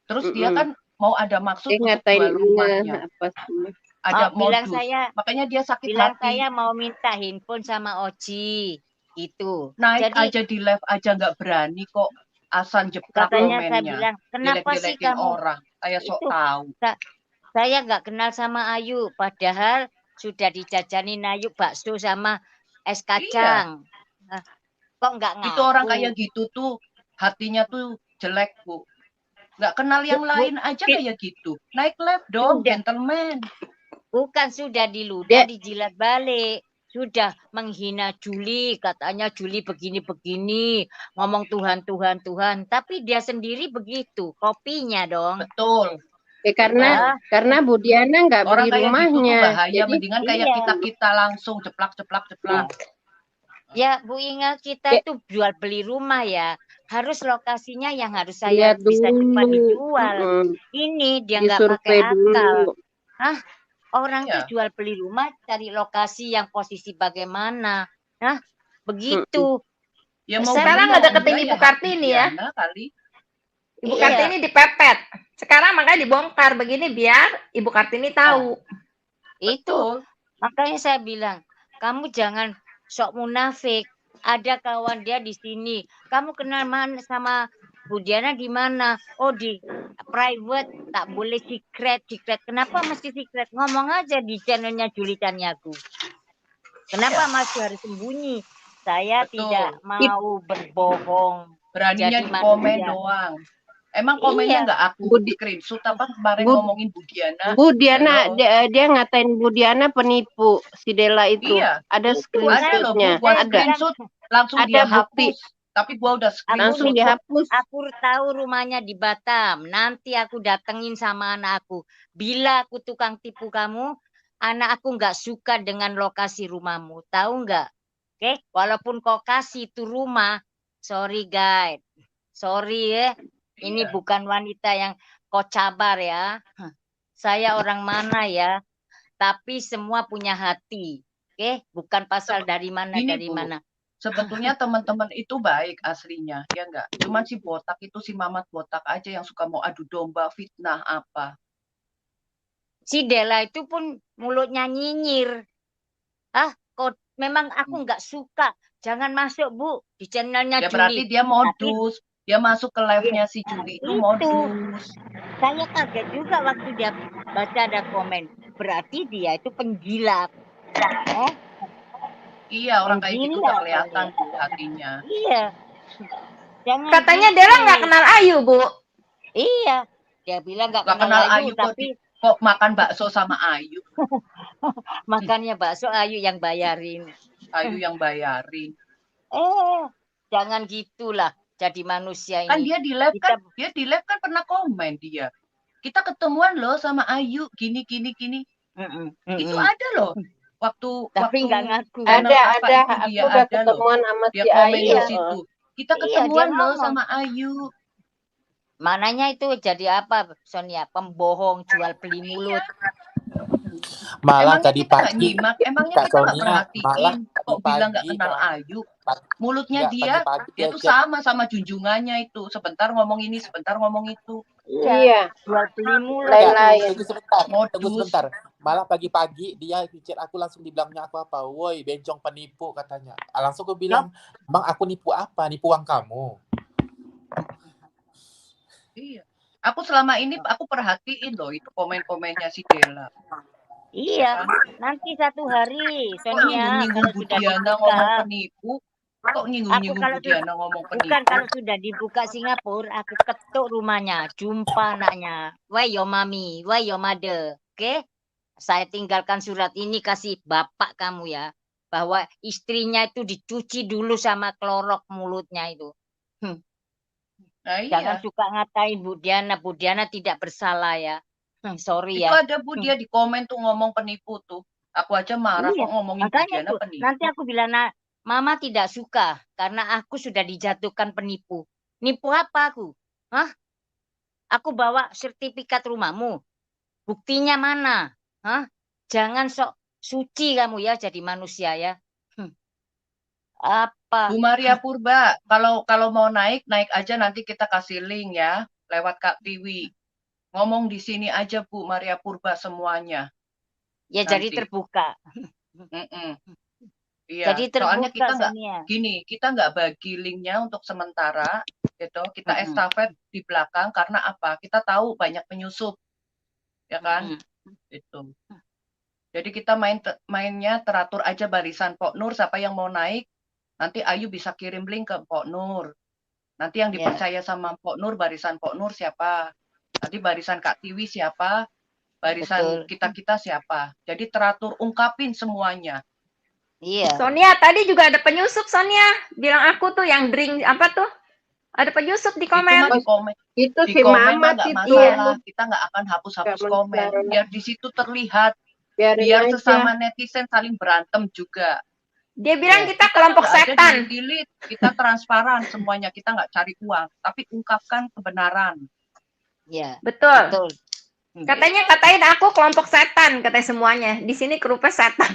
Terus dia kan mau ada maksud Dia untuk ngatain jual rumahnya, apa semua. ada bilang modus, saya makanya dia sakit bilang hati. saya mau minta handphone sama Oji gitu. Naik Jadi aja di live aja nggak berani kok, asal jeplak katanya saya komennya, bilang, kenapa sih jelek-jelekin kamu orang, kayak sok itu tahu. saya nggak kenal sama Ayu, padahal sudah dijajanin Ayu bakso sama es Iya, kacang. Nah, kok nggak itu orang ngaku? kayak gitu tuh hatinya tuh jelek, Bu. Nggak kenal yang lain aja kayak gitu. Naik live dong, Sudah, gentleman. bukan sudah diludah, Dia dijilat balik. Sudah menghina Juli, katanya Juli begini-begini, ngomong Tuhan, Tuhan, Tuhan. Tapi dia sendiri begitu, kopinya dong. Betul. karena Ah, karena Bu Diana nggak Orang beli kayak gitu tuh rumahnya. bahaya, Jadi mendingan kayak iya. kita langsung jeplak. Ya, Bu Inga, kita Dek, itu jual beli rumah ya. Harus lokasinya yang harus saya lihat bisa cepat dulu, dijual. Ini dia nggak pakai disurvei akal. dulu. Hah? Orang Iya. tuh jual beli rumah cari lokasi yang posisi bagaimana. Nah, begitu. Ya mau Sekarang beli, mau ngedeketin enggak Ibu hak Kartini ya. Diana kali. Ibu Iya. Kartini dipepet. Sekarang makanya dibongkar begini biar Ibu Kartini tahu. Itu. Betul. Makanya saya bilang, kamu jangan sok munafik. Ada kawan dia di sini. Kamu kenal mana sama Bu Diana di mana? Oh, di private, tak boleh secret. Kenapa mesti secret? Ngomong aja di channelnya Juli Caniago. Kenapa masih harus sembunyi? Saya Betul. tidak mau berbohong. Beraninya Jadi di komen manusia. doang. Emang komennya Iya. nggak aku Budi- screenshot apa kemarin Bud- ngomongin Bu Diana? Bu Diana, Hello. dia ngatain Bu Diana penipu, si Dela itu. Iya. Ada Ada loh, Bu, screenshotnya. gua Saya Ada. screenshot langsung Ada dia bukti. hapus. Tapi gua udah Langsung screenshot. dihapus. Aku tahu rumahnya di Batam. Nanti aku datengin sama anak aku. Bila aku tukang tipu kamu, anak aku nggak suka dengan lokasi rumahmu. Tahu nggak? Oke, walaupun kau kasih itu rumah, sorry guys, sorry ya. Ini Iya. bukan wanita yang kau cabar ya. Saya orang mana ya? Tapi semua punya hati. Oke, bukan pasal dari mana Gini, dari Bu. mana. Sebetulnya teman-teman itu baik aslinya, ya enggak? Cuman si botak itu, si Mamat botak aja yang suka mau adu domba, fitnah apa. Si Dela itu pun mulutnya nyinyir. Kok memang aku nggak suka. Jangan masuk, Bu, di channelnya Ya berarti Juli. dia modus. Dia masuk ke live-nya si Juli itu Itu. modus. Saya kaget juga waktu dia baca ada komen. Berarti dia itu penjilat. Iya, orang kayak gitu udah Penjilat kelihatan kali. tuh hatinya. Iya. Jangan Katanya gitu. Dela nggak kenal Ayu, Bu. Iya. Dia bilang nggak Nggak kenal kenal Ayu, Ayu kok, tapi kok makan bakso sama Ayu. makannya bakso Ayu yang bayarin. Ayu yang bayarin. Jangan gitulah jadi manusia Kan ini. dia di live Kita- kan, dia di live kan pernah komen dia. Kita ketemuan loh sama Ayu gini. Itu ada loh. Tapi nggak ngaku. channel Ada, apa ada. itu Aku dia udah ada loh. ketemuan sama Dia si komen Ayu. di situ. Kita Iya, ketemuan dia loh ngomong. sama Ayu. Mananya itu jadi apa, Sonia? Pembohong, jual beli mulut. Malah Emangnya tadi kita nggak pagi nyimak, emangnya Kak kita nggak Sonia, malah perhatiin kok bilang nggak pagi-pagi kenal Kak. Ayu. Mulutnya Nggak, dia pagi-pagi itu chat. sama junjungannya itu. Sebentar ngomong ini, sebentar ngomong itu. Iya. Jual beli mulut. Lain-lain. Tunggu sebentar, Modus. tunggu sebentar. Malah pagi-pagi dia chat aku langsung dibilangnya aku apa? Woi, bencong penipu katanya. Langsung aku bilang, "Bang, aku nipu apa? Nipu uang kamu." Iya. Aku selama ini aku perhatiin loh itu komen-komennya si Dela. Iya, nanti satu hari, Kok Sonia, nyinggung-nyinggung kalau Bu sudah Diana ngomong dibuka, penipu? Kok nyinggung-nyinggung kalau Bu Diana ngomong bukan penipu? kalau sudah dibuka Singapura, aku ketuk rumahnya, jumpa anaknya. Why your mommy, why your mother, oke? Saya tinggalkan surat ini kasih bapak kamu ya, bahwa istrinya itu dicuci dulu sama klorok mulutnya itu. Nah Jangan iya. suka ngatain Bu Diana tidak bersalah ya. Sorry Itu ya. ada Bu dia di komen tuh ngomong penipu tuh. Aku aja marah Iya, kok ngomongin Bu makanya Diana tuh, penipu. nanti aku bilang, Mama tidak suka karena aku sudah dijatuhkan penipu. Nipu apa aku? Hah? Aku bawa sertifikat rumahmu. Buktinya mana? Hah? Jangan sok suci kamu ya jadi manusia ya. Apa? Bu Maria Purba, kalau mau naik aja, nanti kita kasih link ya lewat Kak Tiwi. Ngomong di sini aja Bu Maria Purba semuanya. Ya Nanti. jadi terbuka. Iya, Jadi soalnya terbuka kita nggak bagi linknya untuk sementara, gitu. Kita estafet di belakang karena apa? Kita tahu banyak penyusup, ya kan? Itu. Jadi kita mainnya teratur aja barisan Pok Nur. Siapa yang mau naik, nanti Ayu bisa kirim link ke Pok Nur. Nanti yang dipercaya sama Pok Nur, barisan Pok Nur siapa? Nanti barisan Kak Tiwi siapa? Barisan kita siapa? Jadi teratur, ungkapin semuanya. Iya. Sonia, tadi juga ada penyusup, Sonia. Bilang aku tuh yang drink apa tuh? Ada penyusup di komen. Itu Di si komen Mamat nggak itu. masalah. Kita nggak akan hapus-hapus komen. Biar di situ terlihat. Biarin Biar aja. sesama netizen saling berantem juga. Dia bilang kita kelompok setan. Kita transparan semuanya. Kita nggak cari uang. Tapi ungkapkan kebenaran. Iya. Betul. Katain aku kelompok setan, katanya semuanya. Di sini grupnya setan.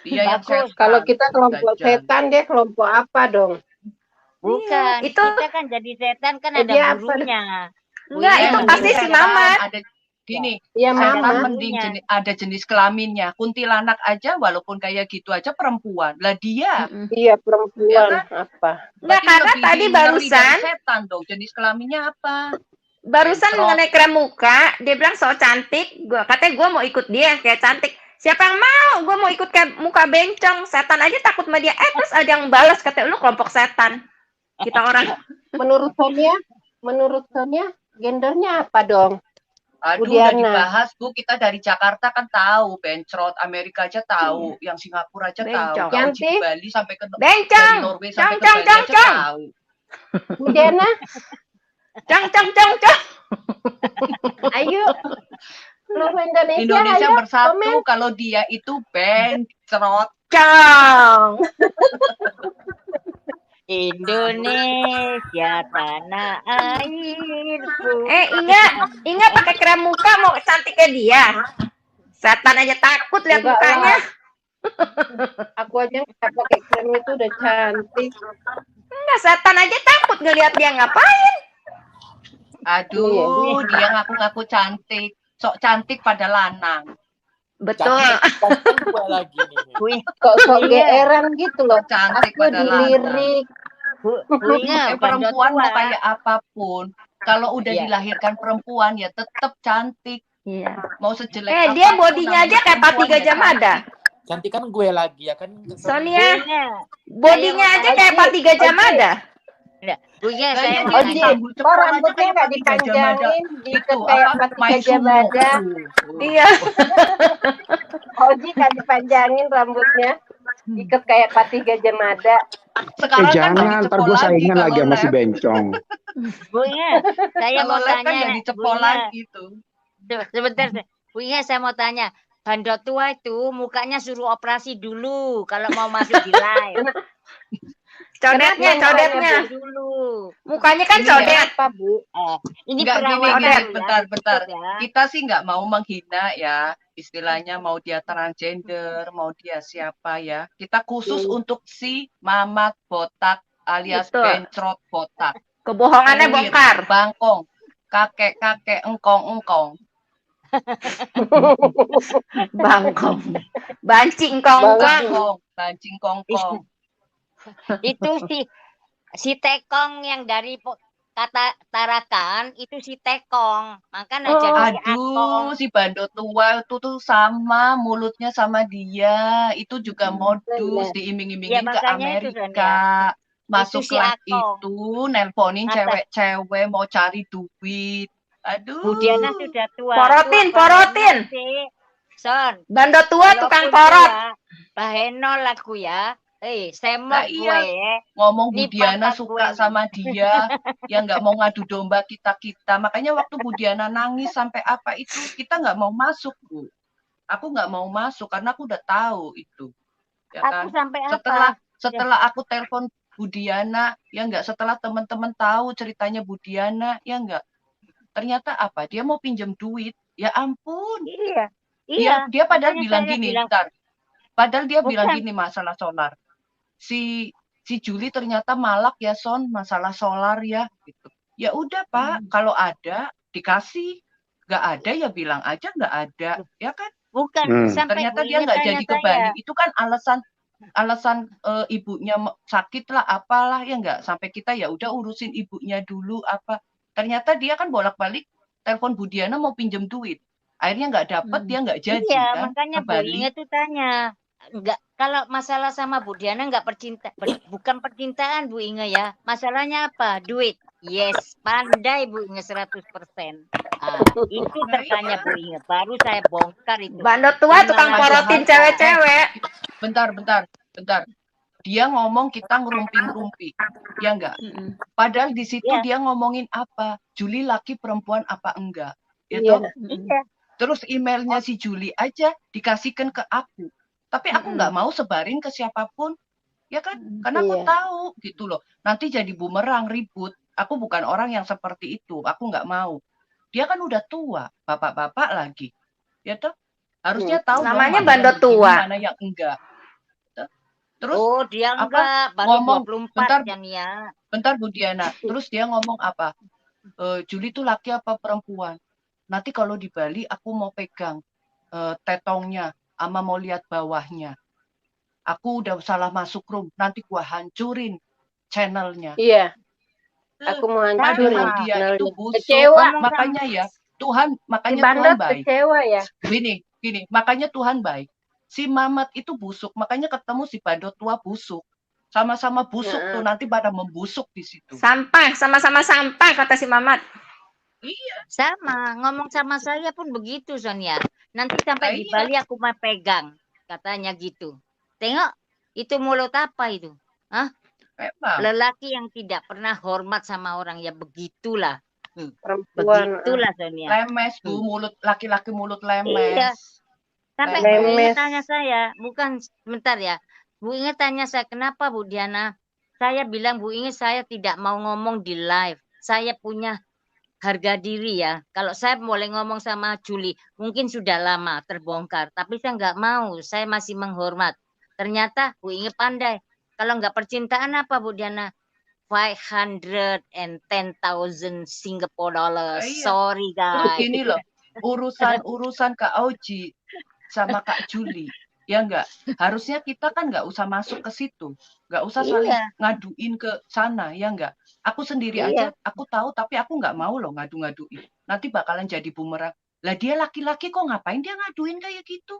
Iya, yang setan. Kalau kita kelompok setan, dia kelompok apa dong? Bukan, itu kita kan jadi setan kan ada gurunya. Enggak, itu pasti si Mamat. Ada gini, ya, setan mending ada jenis kelaminnya. Kuntilanak aja walaupun kayak gitu aja perempuan. Lah dia. Iya, perempuan ya kan? Apa? Enggak, karena tadi barusan setan dong, jenis kelaminnya apa? Barusan mengenai krem muka, dia bilang so cantik. Katanya gue mau ikut dia kayak cantik. Siapa yang mau? Gue mau ikut kayak muka bencong. Setan aja takut sama dia. Terus ada yang balas katanya lu kelompok setan. Kita orang. Menurut Sonia, gendernya apa dong? Aduh, udah dibahas Bu, kita dari Jakarta kan tahu, bencrot, Amerika aja tahu, yang Singapura aja tahu, Cantik. Bali sampai ke bencong, Norway sampai ke Bali aja tahu. Bu Diana, cong. ayo. Seluruh Indonesia ayo, bersatu komen. kalau dia itu bencrot. Cong. Indonesia tanah airku. Ingat pakai krem muka mau cantiknya dia. Setan aja takut lihat mukanya. Aku aja nggak pakai krem itu udah cantik. Enggak, setan aja takut ngelihat dia ngapain. Aduh, dia ngaku-ngaku cantik. Sok cantik pada lanang. Betul. Gue lagi nih. Kok sok geeran gitu loh. Cantik aku pada dilirik. Perempuan mau kayak apapun, kalau udah dilahirkan perempuan ya tetap cantik. Iya. Mau sejelek dia bodinya aja kayak Pati Gajah Mada. Cantik kan gue lagi ya kan. Sonia, bodinya aja kayak Pati Gajah Mada. Punya saya rambutnya nggak dipanjangin, diikat kayak Pati Gajah Mada. Iya. Oji nggak dipanjangin rambutnya, diikat kayak Pati Gajah Mada. Sekarang jangan, ntar gue saingan lagi sama si bencong. Punya, saya mau tanya. Cepol lagi tuh. Sebentar, Punya saya mau tanya. Bandot tua itu mukanya suruh operasi dulu kalau mau masuk di live. Codetnya dulu. Mukanya kan codet apa Bu? Ini bentar. Kita sih nggak mau menghina ya, istilahnya mau dia transgender, mau dia siapa ya. Kita khusus untuk si Mamat botak alias bencrot botak. Kebohongannya bongkar. Bangkong, kakek engkong. Bangkong. Bancing kongkong. Bancing kongkong. Itu si Tekong yang dari kata Tarakan itu si Tekong, makanya jadi aduh si bandot tua itu tuh sama mulutnya sama dia, itu juga modus diiming-imingin ke Amerika, masuk kelas itu nelponin cewek-cewek mau cari duit. Aduh, Bu Diana sudah tua. Porotin. Son, bandot tua tukang porot. Baheno lagu ya. Semok gue ngomong Bu Diana suka sama dia, yang nggak mau ngadu domba kita. Makanya waktu Bu Diana nangis sampai apa itu, kita nggak mau masuk Bu. Aku nggak mau masuk karena aku udah tahu itu. Ya kan? Setelah aku telepon Bu Diana, ya nggak, setelah teman-teman tahu ceritanya Bu Diana, ya nggak. Ternyata apa? Dia mau pinjam duit. Ya ampun. Iya. Dia padahal bilang gini, Padahal dia bilang gini masalah solar. si Juli ternyata malak ya Son, masalah solar ya gitu. Ya udah Pak, kalau ada dikasih, nggak ada ya bilang aja nggak ada, ya kan? Bukan, sampai Ternyata Bu dia Inge nggak tanya jadi ke Bali, saya. itu kan alasan ibunya sakit lah apalah ya nggak, sampai kita ya udah urusin ibunya dulu apa. Ternyata dia kan bolak-balik telepon Budiana mau pinjem duit, akhirnya nggak dapet, dia nggak jadi Iya, kan makanya ke Bu Bali. Inge tuh tanya. Enggak, kalau masalah sama Bu Diana enggak bukan percintaan Bu Inge ya. Masalahnya apa? Duit. Yes, pandai Bu Inge 100%. Itu Nah, tertanya iya. Bu Inge. Baru saya bongkar itu. Bandot tua tukang Emalan porotin kita. cewek-cewek. Bentar. Dia ngomong kita ngerumpi-ngerumpi, ya enggak? Padahal di situ Iya. dia ngomongin apa? Juli laki perempuan apa enggak? Iya. Iya. Terus emailnya si Juli aja dikasihkan ke aku. Tapi aku nggak mau sebarin ke siapapun, ya kan? Karena aku Iya. tahu gitu loh. Nanti jadi bumerang, ribut. Aku bukan orang yang seperti itu. Aku nggak mau. Dia kan udah tua, bapak-bapak lagi, ya toh? Harusnya tahu Namanya dong mana bandot yang begini, tua. mana yang enggak. Terus Oh, dia apa? enggak, baru Ngomong 24 kan ya. bentar Bu Diana. Terus dia ngomong apa? Juli tuh laki apa perempuan? Nanti kalau di Bali aku mau pegang tetongnya, ama mau lihat bawahnya. Aku udah salah masuk room, nanti gua hancurin channelnya. Iya. Aku mau hancurin Padahal dia channelnya. itu busuk. Kecewa. Makanya ya Tuhan, Si makanya Tuhan Bandot baik. kecewa ya. Gini, makanya Tuhan baik. Si Mamat itu busuk, makanya ketemu si Bandot tua busuk. Sama-sama busuk tuh, nanti pada membusuk di situ. Sampah, sama-sama sampah kata si Mamat. Iya. Sama, ngomong sama saya pun begitu Sonia. Nanti sampai di Bali aku mau pegang, katanya gitu. Tengok, itu mulut apa itu? Hah? Lelaki yang tidak pernah hormat sama orang, ya begitulah. Perempuan. Begitulah Sonia. Lemes Bu, mulut laki-laki mulut lemes. Iya. Sampai Bu Inge tanya saya, bukan sebentar ya. Bu Inge tanya saya, kenapa Bu Diana? Saya bilang Bu Inge saya tidak mau ngomong di live. Saya punya harga diri ya. Kalau saya boleh ngomong sama Juli, mungkin sudah lama terbongkar. Tapi saya nggak mau, saya masih menghormat. Ternyata Bu Inge pandai. Kalau nggak percintaan apa Bu Diana? 510,000 Singapore dollars. Sorry guys. Terus gini loh, urusan Kak Auji sama Kak Juli, ya enggak? Harusnya kita kan nggak usah masuk ke situ, nggak usah saling ngaduin ke sana, ya enggak? Aku sendiri aja, aku tahu, tapi aku nggak mau loh ngadu-ngaduin. Nanti bakalan jadi bumerang. Lah dia laki-laki kok ngapain dia ngaduin kayak gitu?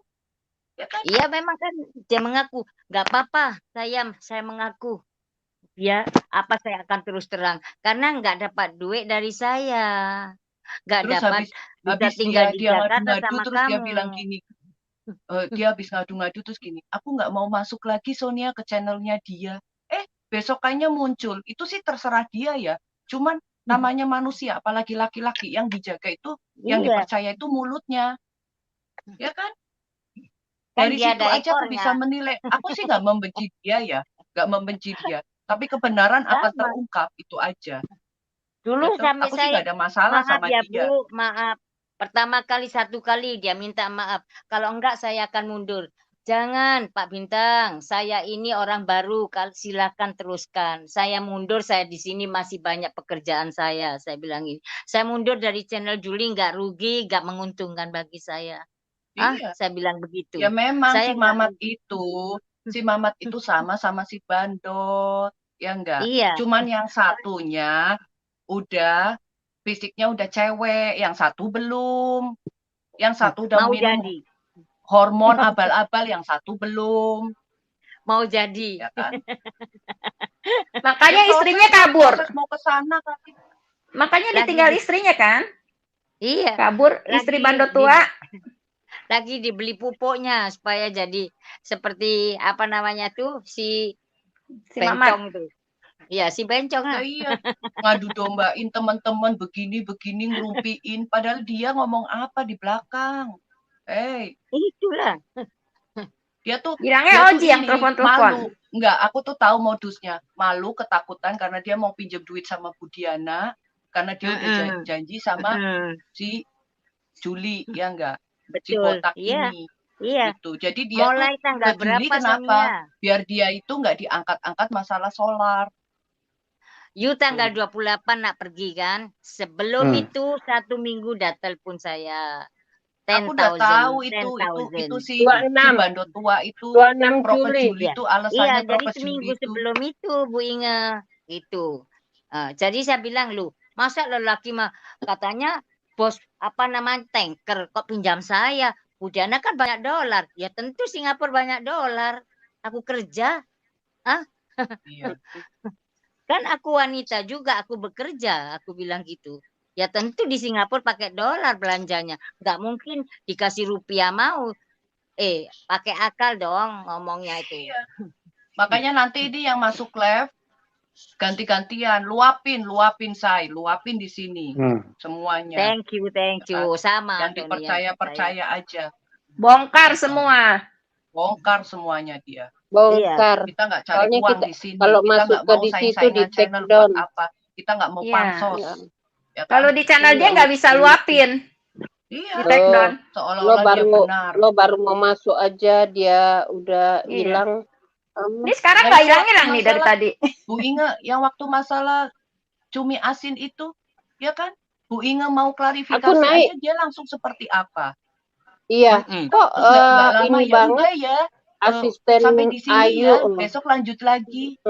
Ya kan? Iya memang kan dia mengaku, nggak apa-apa, saya mengaku. Ya, apa saya akan terus terang karena nggak dapat duit dari saya, nggak dapat bisa tinggal di Jakarta sama terus kamu. Dia bilang gini, dia habis ngadu-ngadu terus gini, aku nggak mau masuk lagi Sonia ke channelnya dia. Besokannya muncul, itu sih terserah dia ya. Cuman namanya manusia, apalagi laki-laki yang dijaga itu, yang dipercaya itu mulutnya, ya kan? Dari situ aja aku bisa menilai. Aku sih nggak membenci dia ya, nggak membenci dia. Tapi kebenaran akan terungkap itu aja. Dulu sampai aku saya sih nggak ada masalah sama ya dia. Bu, maaf. Pertama kali 1 kali dia minta maaf. Kalau enggak saya akan mundur. Jangan Pak Bintang, saya ini orang baru, silakan teruskan. Saya mundur, saya di sini masih banyak pekerjaan saya bilang ini. Saya mundur dari channel Juli nggak rugi, nggak menguntungkan bagi saya. Saya bilang begitu. Ya memang saya si Mamat itu sama si Bandot, ya enggak? Iya. Cuman yang satunya udah fisiknya udah cewek, yang satu belum. Yang satu udah minum hormon abal-abal, yang satu belum. Mau jadi. Ya kan? Makanya istrinya kabur. Mau ke sana kali. Makanya ditinggal istrinya kan? Iya. Kabur istri Bandot tua. Lagi dibeli pupuknya supaya jadi seperti apa namanya tuh si bencong itu. Iya, si bencong. Iya, ngadu dombain teman-teman begini ngerumpiin, padahal dia ngomong apa di belakang. Itulah. Dia tuh bilangnya Oji yang telepon-telepon. Enggak, aku tuh tahu modusnya. Malu, ketakutan karena dia mau pinjam duit sama Budiana, karena dia udah janji sama si Juli, ya enggak? Si botak ini. Iya, Gitu. Jadi dia tuh mulai tanggal ke Juli berapa kenapa? Sonia? Biar dia itu nggak diangkat-angkat masalah solar. You tanggal Tuh. 28 nak pergi kan? Sebelum Hmm. itu 1 minggu dah telepon saya. Aku udah 10.000, tahu itu 10.000. si 26 Bando tua itu 26 pro ke Juli. Juli Iya. itu Iya, alasannya pro jadi ke Juli seminggu itu. sebelum itu Bu Inge gitu. Jadi saya bilang lu, masa lelaki mah katanya bos apa namanya tanker kok pinjam saya. Budana kan banyak dolar. Ya tentu Singapura banyak dolar. Aku kerja, Iya. kan aku wanita juga, aku bekerja, aku bilang gitu. Ya tentu di Singapura pakai dolar belanjanya. Nggak mungkin dikasih rupiah mau. Pakai akal dong ngomongnya itu. Iya. Makanya nanti ini yang masuk live ganti-gantian, luapin say, luapin di sini semuanya. Thank you. Sama Yang Sonia. percaya aja. Bongkar semua. Bongkar semuanya dia. Bongkar. Kita nggak cari Soalnya uang kita di sini. kalau Kita masuk nggak ke mau di situ saing-saingan di take channel down. buat apa. Kita nggak mau Iya. pansos. Ya kan? Kalau di channel dia nggak bisa luapin. Iya. Di take down. Seolah-olah dia benar. Lo baru mau masuk aja dia udah Iya. hilang. Ini sekarang nggak hilang-hilang nih dari tadi. Bu Inge, yang waktu masalah cumi asin itu, ya kan? Bu Inge mau klarifikasi Aku naik. aja dia langsung seperti apa. Iya. Kok Terus nggak lama ini ya banget udah ya. asisten Sampai di sini Ayu. ya, besok lanjut lagi.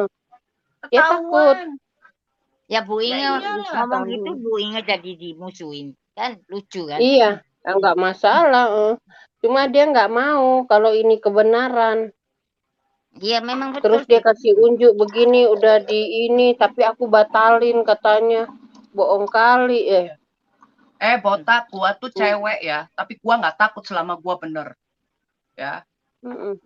Ya takut. Ketahuan. Ya Bu Inge iyalah. ngomong gitu, Bu Inge jadi dimusuhin. Kan lucu kan? Iya, nggak masalah. Cuma dia nggak mau kalau ini kebenaran. Iya memang betul. Terus dia kasih unjuk begini udah di ini, tapi aku batalin katanya. Bohong kali Botak, gua tuh cewek ya, tapi gua nggak takut selama gua bener. Ya.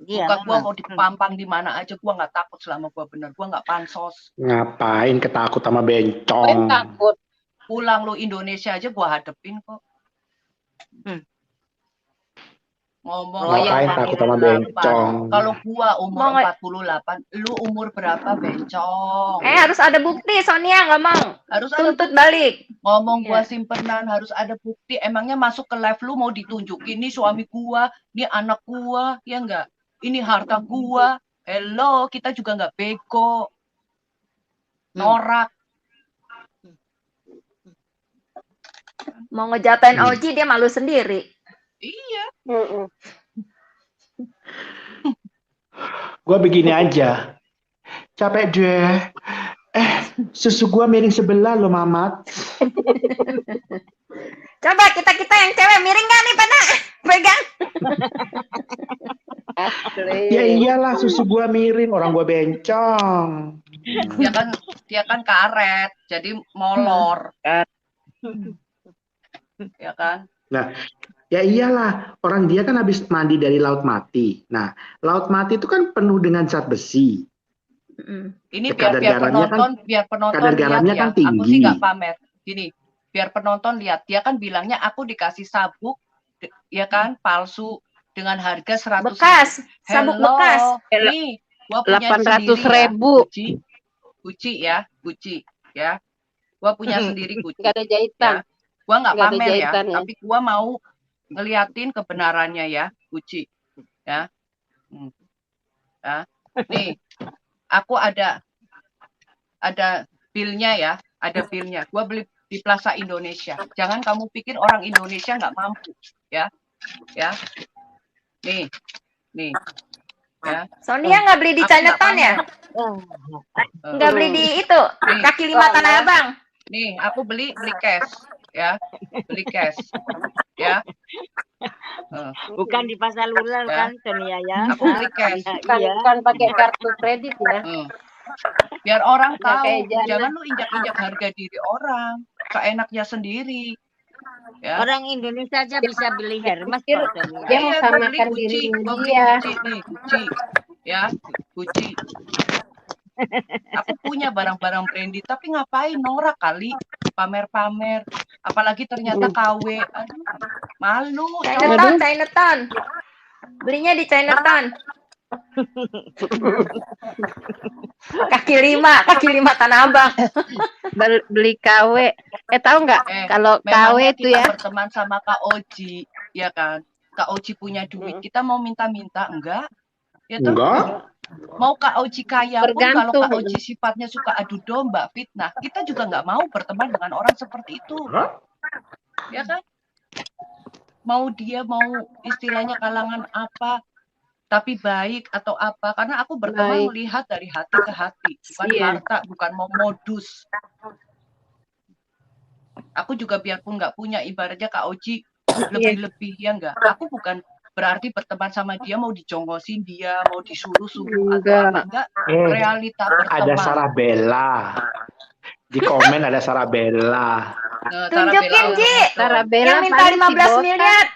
Iya, Bukan gua mau dipampang di mana aja, gua nggak takut selama gua bener. Gua nggak pansos. Ngapain ketakut sama bencong? Ngapain takut? Pulang lu Indonesia aja gua hadepin kok. Ngomong Ngapain takut sama bencong? Kalau gua umur 48, lu umur berapa bencong? Harus ada bukti, Sonia ngomong. Harus ada Tuntut balik. Ngomong gua simpenan, harus ada bukti. Emangnya masuk ke live lu mau ditunjukin nih suami gua, nih anak gua, ya enggak? Ini harta gua. Hello, kita juga nggak bego. Norak. Mau ngejatain Oji dia malu sendiri. Iya. Gua begini aja. Capek deh. Susu gua miring sebelah loh, Mamat. Coba kita yang cewek miring nggak nih, Pana? Pegang. Ya iyalah, susu gua miring, orang gua bencong. Dia kan karet, jadi molor. Ya kan? Nah, ya iyalah, orang dia kan habis mandi dari laut mati. Nah, laut mati itu kan penuh dengan zat besi. Ini kadar biar penonton kadar garamnya lihat kan ya. Aku sih tinggi. nggak pamer. Gini, biar penonton lihat. Dia kan bilangnya aku dikasih sabuk, ya kan, palsu dengan harga 100.000. Bekas, sabuk bekas. Nih, gua punya 800.000. sendiri ya. Gucci ya. Gua punya sendiri Gucci. Nggak ada jahitan. Ya. Gua nggak Nggak ada pamer ya, jahitan, ya. tapi gua mau ngeliatin kebenarannya ya, Gucci. Ya. Ya. Nih, aku ada bilnya ya, ada bilnya. Gua beli di Plaza Indonesia. Jangan kamu pikir orang Indonesia nggak mampu, ya. Ya. Nih. Ya. Sonia nggak beli di Chinatown ya? Nggak beli di itu, kaki 5 Tanah Abang. Nih, aku beli cash, ya. Beli cash. Ya. Bukan di pasar luar kan, Sonia ya. Aku beli cash. Bukan pakai kartu kredit ya. Biar orang Nggak tahu, kayak jalan. jangan lu injak-injak harga diri orang, seenaknya sendiri. Ya. Orang Indonesia aja bisa beli Hermes kok, Sonia. Dia mau Gua beli samakan Gucci, dirinya gua beli dia. Gucci nih, Gucci. Ya, Gucci. Aku punya barang-barang branded, tapi ngapain norak kali pamer-pamer. Apalagi ternyata KW. Aduh, malu. Chinatown. Belinya di Chinatown. Kaki 5 Tanah Abang. Beli KW. Tahu nggak? Kalau KW Memangnya itu kita ya. berteman sama Kak Oji, ya kan? Kak Oji punya duit, kita mau minta-minta enggak? Ya toh? Enggak. Mau Kak Oji kaya pun kalau Kak Tergantung. Oji sifatnya suka adu domba, fitnah, kita juga nggak mau berteman dengan orang seperti itu. Hah? Ya kan? Mau dia mau istilahnya kalangan apa, tapi baik atau apa, karena aku berteman Baik. melihat dari hati ke hati, bukan Iya. harta, bukan mau modus. Aku juga biarpun nggak punya, ibaratnya Kak Oji lebih-lebih, ya enggak, aku bukan berarti berteman sama dia mau dijonggosin dia, mau disuruh-suruh atau Enggak. apa, enggak, realita Ada berteman. Sarabella. Di komen ada Sarabella. Nah, Tunjukin, Sarabella Ji. udah Sarabella Yang minta paling si 15 botak. miliar.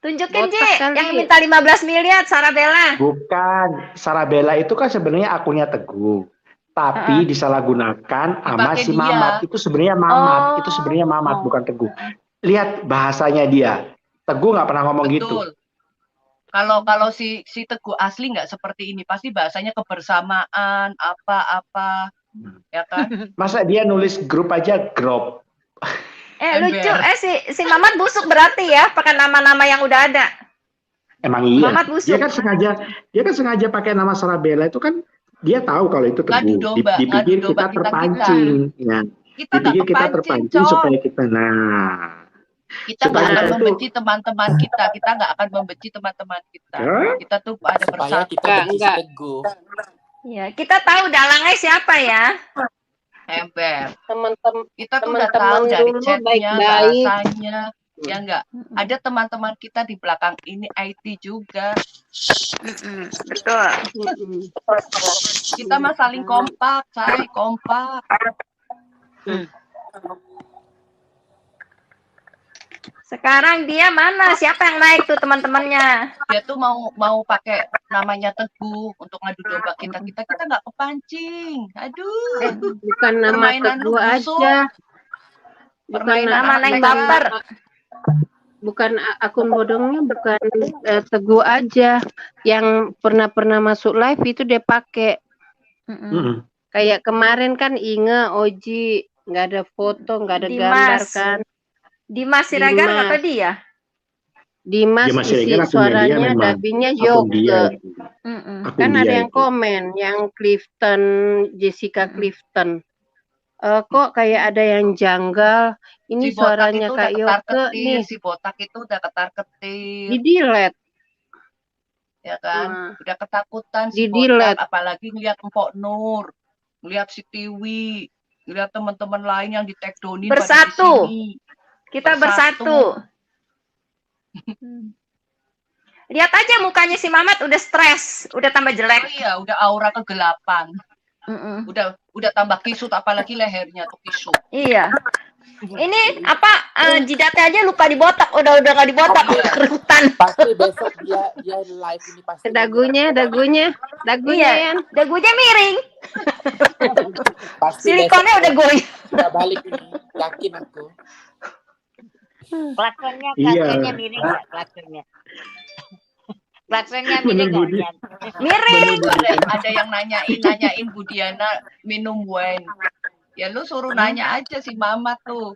Tunjukin, Ji. Botak kali. Yang minta 15 miliar, Sarabella. Bukan. Sarabella itu kan sebenarnya akunnya Teguh. Tapi disalahgunakan sama Dipakai si dia. Mamat. Itu sebenarnya Mamat. Oh. Itu sebenarnya Mamat, Oh. bukan Teguh. Lihat bahasanya dia. Teguh nggak pernah ngomong gitu. betul. Kalau si Teguh asli nggak seperti ini, pasti bahasanya kebersamaan, apa-apa, ya kan? Masa dia nulis grup aja grup. Ember. Lucu. Si Mamat busuk berarti ya, pakai nama-nama yang udah ada. Emang iya. Mamat busuk. Dia kan sengaja pakai nama Sarabella itu kan dia tahu kalau itu Ngadu Teguh. domba, Dipikir ngadu domba kita terpancing. Ya. Kita nggak Dipikir kita kepancing, terpancing Cok. supaya kita Kita nggak supaya akan itu- membenci teman-teman kita nggak akan membenci teman-teman kita. Hah? Kita tuh ada Supaya bersatu. kita benci si Enggak. Teguh. Ya, kita tahu dalangnya siapa ya. Ember. Teman-teman Kita tuh udah Teman-teman tahu dari dulu chatnya, baik-baik. bahasanya, ya enggak. Ada teman-teman kita di belakang ini IT juga. Betul. Kita mah saling kompak, kompak. Sekarang dia mana? Siapa yang naik tuh teman-temannya? Dia tuh mau pakai namanya Teguh untuk ngadu domba kita nggak kepancing. Aduh, bukan nama permainan lu Teguh busuk. aja. Bukan Permainan Nama anak naik TK. baper. Bukan akun bodongnya, bukan Teguh aja. Yang pernah masuk live itu dia pakai. Mm-mm. Kayak kemarin kan Inge, Oji, nggak ada foto, nggak ada Dimas. gambar kan. Dimas Siregar Dimas. apa dia? Dimas Dimas isi Siregar akunnya dia suaranya, memang. dubbingnya Akun dia. Yoga. Akun Kan ada dia yang itu. komen, yang Clifton, Jessica Clifton. Kok kayak ada yang janggal. Ini Si botak suaranya itu Kak udah Yoga ketar-ketir, nih. si botak itu udah ketar-ketir, Di delete. ya kan? Nah, Udah ketakutan si Di botak, delete. apalagi ngeliat Mpok Nur, ngeliat si Tiwi, ngeliat teman-teman lain yang di take downin Bersatu. pada di sini. Kita Bersatu. Lihat aja mukanya si Mamat udah stres, udah tambah Oh jelek. iya, udah aura kegelapan. Mm-mm. Udah tambah kisut, apalagi lehernya tuh kisut. Iya. Ini apa jidatnya aja lupa dibotak, udah nggak dibotak, kerutan. Pasti besok dia live ini pasti. dagunya Iya, Yan. dagunya miring, Pasti silikonnya udah goyang. udah balik ini. Yakin aku. Klaksonnya Iya. miring nggak klaksonnya? Klaksonnya miring Bener, nggak? Budi. Jan? Miring. Ada yang nanyain Bu Diana minum wine. Ya lu suruh nanya aja si Mama tuh.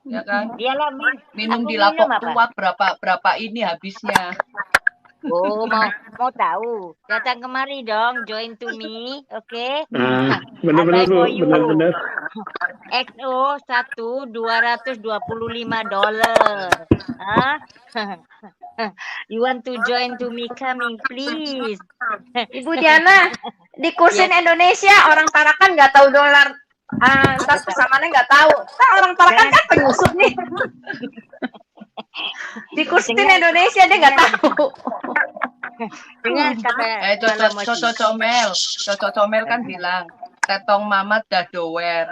Ya kan? Dia lah Minum aku di lapok minum apa? tuak berapa ini habisnya. Oh, mau tahu? Datang kemari dong, join to me, oke? Bener-bener Ada Bu, FOU. bener-bener. XO $1,225. Hah? You want to join to me coming, please? Ibu Diana, di kursin Indonesia orang Tarakan nggak tahu dolar. Ntar persamaannya nggak tahu. Nah, orang Tarakan kan penyusup nih. Di kursin Indonesia dia nggak tahu. Dengar kata Cocok Comel kan bilang tetong Mamat dah dower.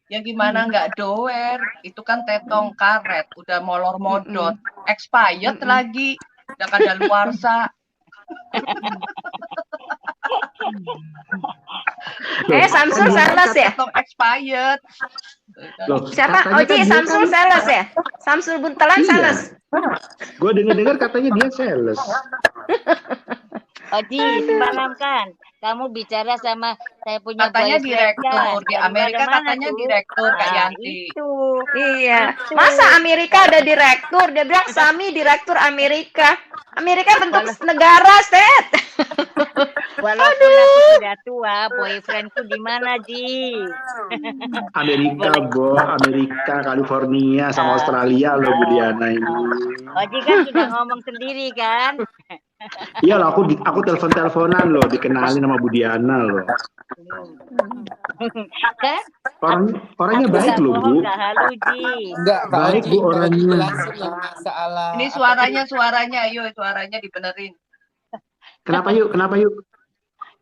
Ya gimana nggak dower? Itu kan tetong karet, udah molor modot, expired lagi, udah kadaluarsa. Samsul sales ya? Tetong expired. Loh, Siapa? katanya Oji, kan dia Samsul kan- sales ya? Samsul Buntelan Iya. sales. Gue dengar katanya dia sales. Oji, semalam kan kamu bicara sama saya punya Katanya boyfriend direktur kan. di Dari Amerika, mana katanya tuh? direktur Kak Nah, Yanti. itu. Iya. Itu. Masa Amerika ada direktur? Dia bilang Sami direktur Amerika. Amerika bentuk negara, Set. Walaupun aku sudah tua, boyfriendku di mana, Ji? Amerika, Bo, Amerika, California, sama Australia loh, Bu Diana ini. Oji kan sudah ngomong sendiri kan? Iya loh, aku telepon-teleponan loh, dikenalin sama Bu Diana loh. Kan? Orangnya Aku baik nggak loh, Bu. bohong, nggak halu, Ji. Enggak, Kak Baik, Oji, Bu, Kak Oji orangnya. jelasin yang masalah. Ini suaranya, ayo suaranya dibenerin. Kenapa yuk?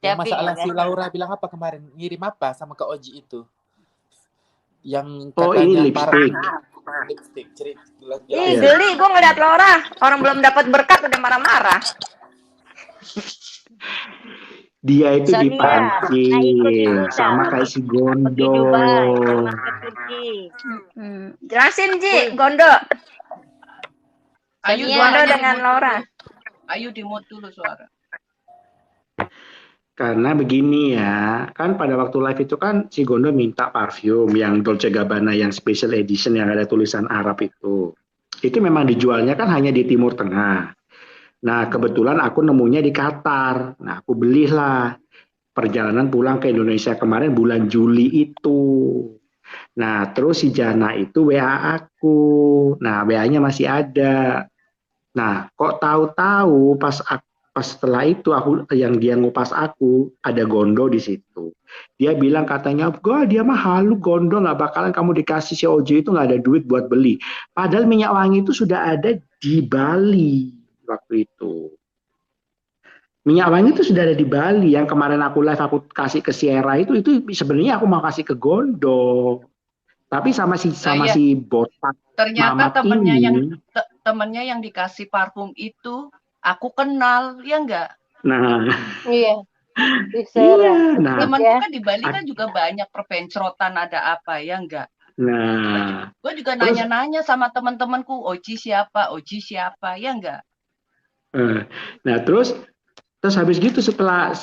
Yang Tapi masalah si enggak. Laura bilang apa kemarin? Ngirim apa sama Kak Oji itu? Yang Oh, katanya ini lipstick. Lipstick, Ih, Iya. geli gue ngeliat Laura. Orang belum dapat berkat udah marah-marah. Dia itu Sonia, dipancing sama kayak si pergi Gondo. Dubai sama ke Turki. Jelasin, Ji, Gondo. Ayu Sonia. Gondo suaranya dengan di-mute Laura. dulu. Ayu di-mute dulu suara. Karena begini ya, kan pada waktu live itu kan si Gondo minta parfum yang Dolce Gabbana yang special edition yang ada tulisan Arab itu. Itu memang dijualnya kan hanya di Timur Tengah. Nah, kebetulan aku nemunya di Qatar. Nah, aku belilah. Perjalanan pulang ke Indonesia kemarin bulan Juli itu. Nah, terus si Jana itu WA aku. Nah, WA-nya masih ada. Nah, kok tahu-tahu pas setelah itu yang dia ngupas aku ada Gondo di situ. Dia bilang katanya, "Gue dia mah halu Gondo, nggak bakalan kamu dikasih si Oji itu nggak ada duit buat beli." Padahal minyak wangi itu sudah ada di Bali waktu itu. Minyak wangi itu sudah ada di Bali. Yang kemarin aku live aku kasih ke Sierra itu sebenarnya aku mau kasih ke Gondo. Tapi sama si botak Ternyata Mamat temennya yang dikasih parfum itu aku kenal, ya enggak? Nah, Iya. iya, nah, Temanku kan di Bali kan juga banyak perpencrotan ada apa, ya enggak? nah. Gue juga Terus- nanya-nanya sama teman-temanku, Oji siapa, ya enggak? Nah, terus habis gitu setelah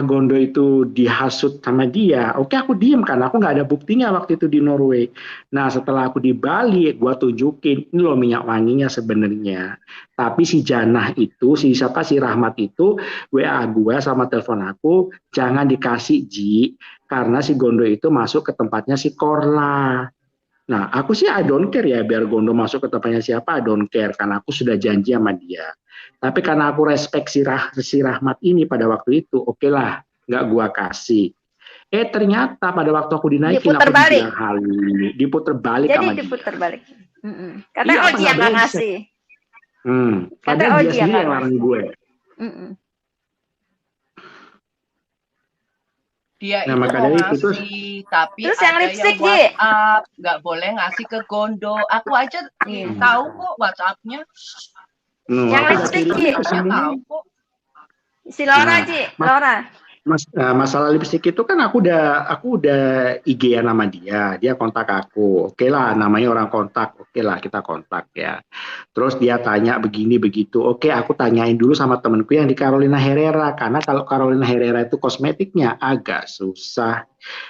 Gondo itu dihasut sama dia, oke aku diem kan, aku nggak ada buktinya waktu itu di Norway. Nah, setelah aku di Bali, gua tunjukin ini loh minyak wanginya sebenarnya. Tapi si Janah itu, si Rahmat itu WA gua sama telepon aku, jangan dikasih Ji, karena si Gondo itu masuk ke tempatnya si Korla. Nah, aku sih I don't care ya, biar Gondo masuk ke tempatnya siapa, I don't care, karena aku sudah janji sama dia. Tapi karena aku respect si Rahmat ini pada waktu itu, oke lah, nggak gua kasih. Ternyata pada waktu aku dinaikin, Diputer aku balik. dibilang halu, diputer balik Jadi sama dia. diputer balik. Katanya Iya, Oji yang nggak ngasih. Padahal dia Oji yang sendiri nggak yang larang ngasih. gue. Dia Nah, itu maka mau dari itu ngasih, tapi Terus ada yang lipstick, Ji. WhatsApp, nggak boleh ngasih ke Gondo. Aku aja tahu kok WhatsApp-nya. Yang aku udah lipstick, kirim Ji. ke Dia semua. tahu kok. Si Laura, Nah, Ji. Laura. Masalah lipstick itu kan aku udah IG-an sama dia kontak aku, oke lah namanya orang kontak, oke lah kita kontak ya. Terus dia tanya begini begitu, oke aku tanyain dulu sama temenku yang di Carolina Herrera, karena kalau Carolina Herrera itu kosmetiknya agak susah.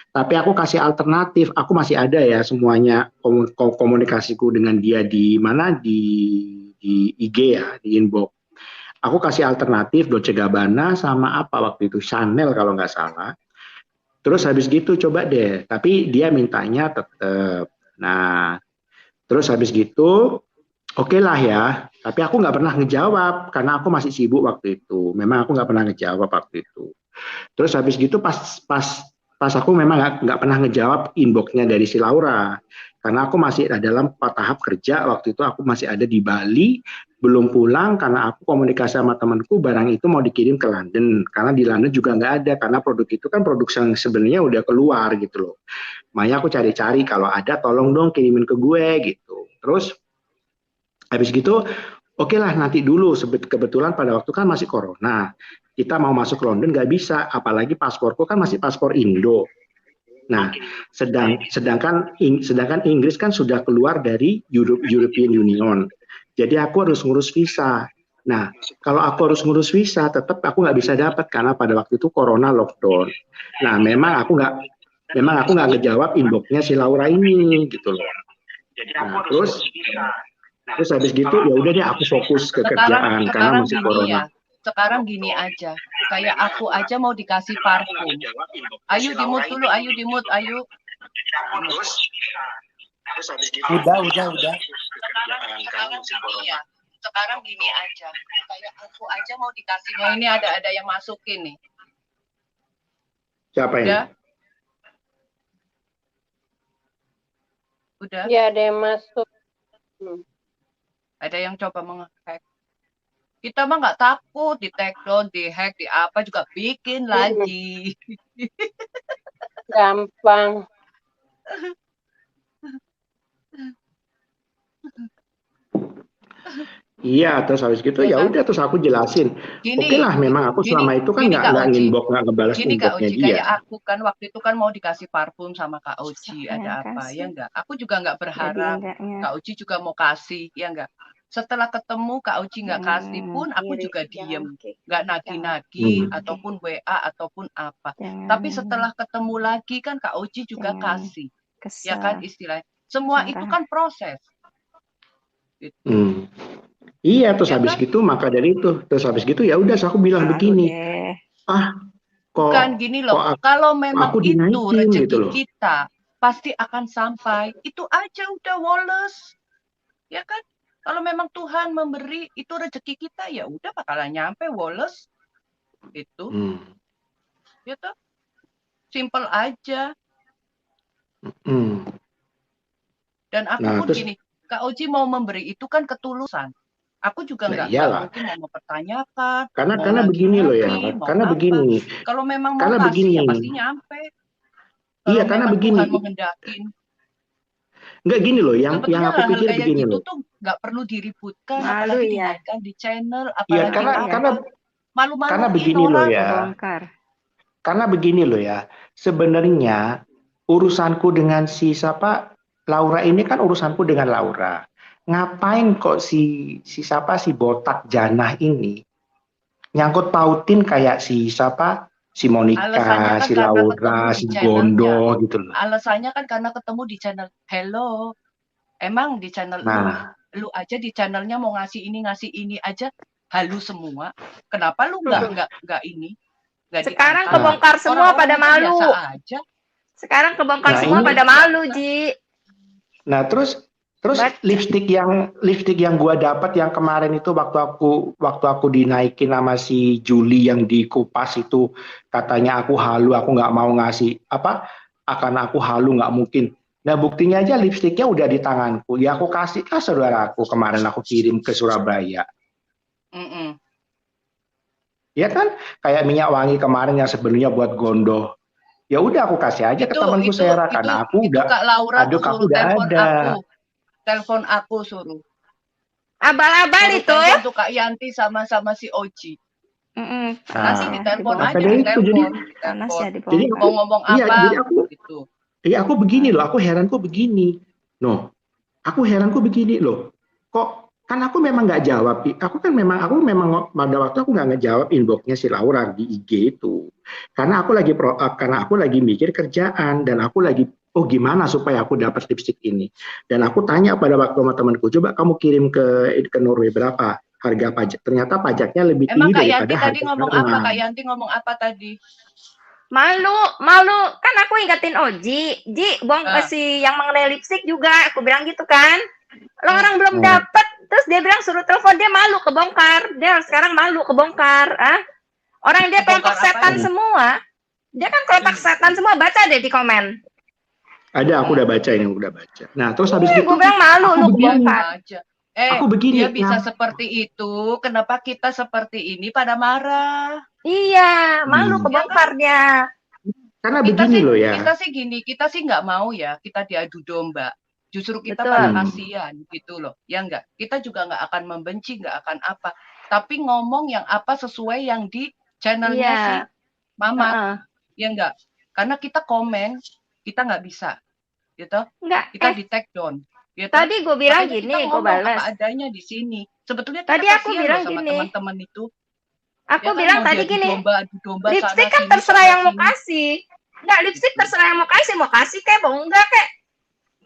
Tapi aku kasih alternatif, aku masih ada ya semuanya komunikasiku dengan dia di mana di IG ya, di inbox. Aku kasih alternatif Dolce Gabbana sama apa waktu itu Chanel kalau nggak salah. Terus habis gitu coba deh, tapi dia mintanya tetap. Nah, terus habis gitu, oke lah ya. Tapi aku nggak pernah ngejawab karena aku masih sibuk waktu itu. Memang aku nggak pernah ngejawab waktu itu. Terus habis gitu pas aku memang nggak pernah ngejawab inboxnya dari si Laura. Karena aku masih dalam tahap kerja waktu itu, aku masih ada di Bali, belum pulang karena aku komunikasi sama temanku barang itu mau dikirim ke London. Karena di London juga nggak ada, karena produk itu kan produk yang sebenarnya udah keluar gitu loh. Makanya aku cari-cari kalau ada tolong dong kirimin ke gue gitu. Terus habis gitu, oke lah nanti dulu, kebetulan pada waktu kan masih corona. Kita mau masuk London nggak bisa, apalagi pasporku kan masih paspor Indo. Nah, sedangkan Inggris kan sudah keluar dari European Union. Jadi aku harus ngurus visa. Nah, kalau aku harus ngurus visa, tetap aku nggak bisa dapat karena pada waktu itu corona lockdown. Nah, memang aku nggak ngejawab inboxnya si Laura ini gitu loh. Nah, terus habis gitu ya udah deh aku fokus ke kerjaan karena masih gini corona. ya. Sekarang gini aja. Kayak aku aja mau dikasih parfum. Ayo dimut dulu, ayo dimut, ayo. Udah. Sekarang gini aja. Kayak aku aja mau dikasih. Nah, ini ada yang masukin nih. Siapa ini? Udah. Ya, ada yang masuk. Ada yang coba menghack. Kita mah nggak takut di take down, di hack, di apa juga bikin lagi. Gampang. Iya, terus habis gitu ya udah terus aku jelasin. Oke lah, memang aku selama itu kan nggak nginbox, nggak ngebalas inboxnya dia. Kayak aku kan waktu itu kan mau dikasih parfum sama Kak Oji, ada apa ya enggak? Aku juga nggak berharap Kak Oji juga mau kasih, ya enggak? Setelah ketemu Kak Oji nggak kasih pun aku juga diem, nggak nagih-nagih ataupun WA ataupun apa. Tapi setelah ketemu lagi kan Kak Oji juga kasih, ya kan istilahnya. Semua itu kan proses. Gitu. Iya, terus habis gitu maka dari itu, terus habis gitu ya udah aku bilang begini, kok bukan gini loh, kalau memang aku itu rezeki gitu loh. kita pasti akan sampai, itu aja udah Wallace, ya kan? Kalau memang Tuhan memberi itu rezeki kita ya udah bakalan nyampe Wallace, itu, gitu, simple aja. Dan aku pun gini, Kak Oji mau memberi itu kan ketulusan. Aku juga nggak mungkin mau mempertanyakan. Karena begini loh ya, karena begini. Kalau memang mau kasih ya pasti nyampe. Iya, karena begini. Tuhan menghendakin. Nggak gini loh, yang aku pikir begini loh. Itu tuh nggak perlu diributkan, apalagi dinaikkan di channel, apalagi iya, karena begini loh ya. Karena begini loh ya, sebenarnya urusanku dengan si siapa Laura ini kan urusanku dengan Laura. Ngapain kok si botak Janah ini nyangkut pautin kayak si Monica, kan si Laura, si Gondo gitu loh. Alasannya kan karena ketemu di channel. Hello, emang di channel lu aja di channelnya mau ngasih ini aja halu semua. Kenapa lu nggak ini? Sekarang kebongkar semua pada malu. Aja. Sekarang kebongkar semua pada malu, Ji. Nah, terus lipstick yang gua dapat yang kemarin itu waktu aku dinaikin sama si Juli yang dikupas itu, katanya aku halu, aku nggak mau ngasih akan aku halu, nggak mungkin. Nah, buktinya aja lipsticknya udah di tanganku. Ya aku kasih ke saudaraku kemarin, aku kirim ke Surabaya. Ya kan, kayak minyak wangi kemarin yang sebenarnya buat Gondo. Ya udah aku kasih aja ke temanku Sera karena aku udah Kak Laura aduh aku udah ada. Telepon aku suruh. Abal-abal itu. Untuk Kak Yanti sama si Oji. Nanti ditelepon aja, Jadi mau ngomong apa gitu. Iya, aku begini loh, aku heranku begini. Aku heranku begini loh. Kok kan aku memang nggak jawab. Aku memang pada waktu aku nggak ngejawab inboxnya si Laura di IG itu. Karena aku lagi mikir kerjaan dan aku lagi gimana supaya aku dapat lipstick ini. Dan aku tanya pada waktu sama temanku, coba kamu kirim ke Norway berapa harga pajak. Ternyata pajaknya lebih tinggi daripada harga. Tadi ngomong apa? Kak Yanti ngomong apa tadi? Malu kan aku ingetin Oji, si yang mengenai lipstick juga aku bilang gitu kan. Lo orang belum dapat, terus dia bilang suruh telepon, dia malu kebongkar. Dia sekarang malu kebongkar, Orang dia kelompok setan semua. Dia kan kelompok setan semua, baca deh di komen. Ada, aku udah baca ini, udah baca. Nah, terus habis itu gue bilang malu lu kebongkar. Aku begini, dia bisa seperti itu, kenapa kita seperti ini pada marah? Iya, malu kebongkarnya. Karena begini loh ya. Kita sih nggak mau ya, kita diadu domba. Justru kita pada kasihan gitu loh, ya enggak? Kita juga nggak akan membenci, nggak akan apa. Tapi ngomong yang apa sesuai yang di channelnya si Mama, ya enggak? Karena kita komen, kita nggak bisa, gitu. Enggak. Kita di take down. Gitu. Tadi gue bilang gini, gue balas. Apa adanya di sini. Sebetulnya kita Tadi aku kasihan bilang loh sama gini. teman-teman itu. Aku Ya kan bilang mau tadi diadu gini. domba, adu domba Lipstick sana kan sini terserah sana yang mau sini. kasih. Enggak, lipstick terserah yang mau kasih kayak mau enggak kayak.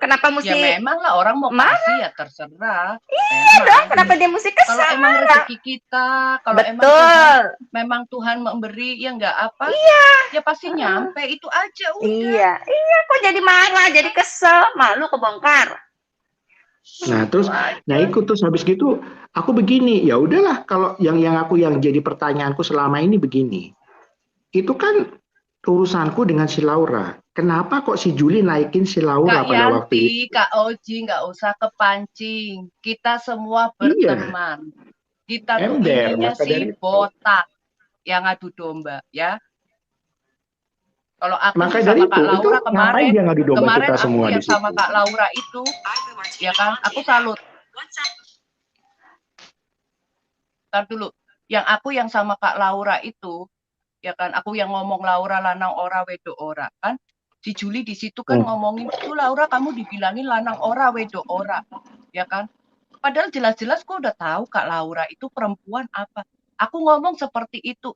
Kenapa Ya mesti memang lah orang mau marah? kasih ya terserah. Iya dong, kenapa dia mesti Kalau kesal? emang rezeki kita, kalau emang Betul. Tuhan, memang Tuhan memberi ya enggak apa, Iya. ya pasti nyampe itu aja udah. Iya, kok jadi marah, jadi kesel, malu kebongkar. Nah, terus ikut terus habis gitu aku begini, ya udahlah kalau yang jadi pertanyaanku selama ini begini. Itu kan urusanku dengan si Laura. Kenapa kok si Juli naikin si Laura Kak pada waktu itu? Yanti, Kak Oji nggak usah kepancing. Kita semua berteman. Kita tuh Ember, ininya maka dari si itu. botak yang adu domba, ya. Kalau aku Maka sih dari sama Kak itu Laura ngapain dia ngadu domba kemarin kita aku semua yang di situ? sama Kak Laura itu, ya kan, aku salut. Ntar dulu, yang sama Kak Laura itu, ya kan, aku yang ngomong Laura lanang ora wedo ora, kan? Si Juli di situ kan ngomongin itu Laura kamu dibilangin lanang ora wedo ora, ya kan? Padahal jelas-jelas kok udah tahu Kak Laura itu perempuan apa. Aku ngomong seperti itu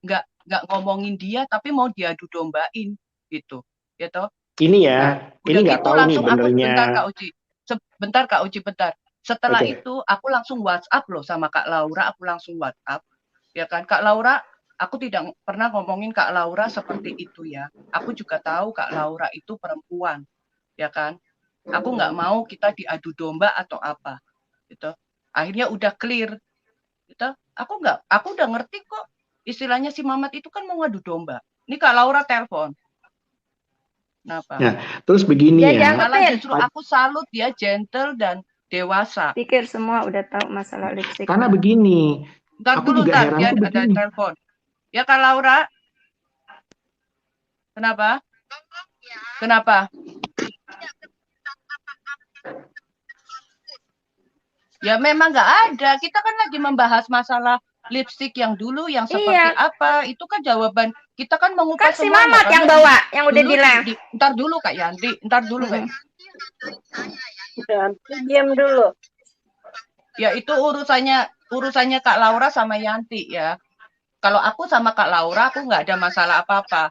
nggak ngomongin dia tapi mau diadu dombain gitu, ya toh? Ini ya, Nah, ini udah nggak gitu tahu nih langsung aku benernya. bentar Kak Uci, bentar. Setelah Oke. itu aku langsung WhatsApp loh sama Kak Laura, aku langsung WhatsApp, ya kan? Kak Laura, aku tidak pernah ngomongin Kak Laura seperti itu ya. Aku juga tahu Kak Laura itu perempuan, ya kan? Aku nggak mau kita diadu domba atau apa, gitu. Akhirnya udah clear, gitu. Aku udah ngerti kok. Istilahnya si Mamat itu kan mau ngadu domba. Ini Kak Laura telepon. Kenapa? Nah, terus begini ya. Malah justru aku salut dia gentle dan dewasa. Pikir semua udah tahu masalah lipstick. Karena begini. Ntar aku dulu, juga dia heran ada telepon. Ya Kak Laura? Kenapa? Kenapa? Ya memang nggak ada. Kita kan lagi membahas masalah lipstick yang dulu, yang seperti apa. Itu kan jawaban. Kita kan mengupas kan si Mamat yang bawa, yang udah bilang. Ntar dulu Kak Yanti, ntar dulu Kak. Yanti diam dulu. Ya itu urusannya Kak Laura sama Yanti ya. Kalau aku sama Kak Laura, aku nggak ada masalah apa-apa.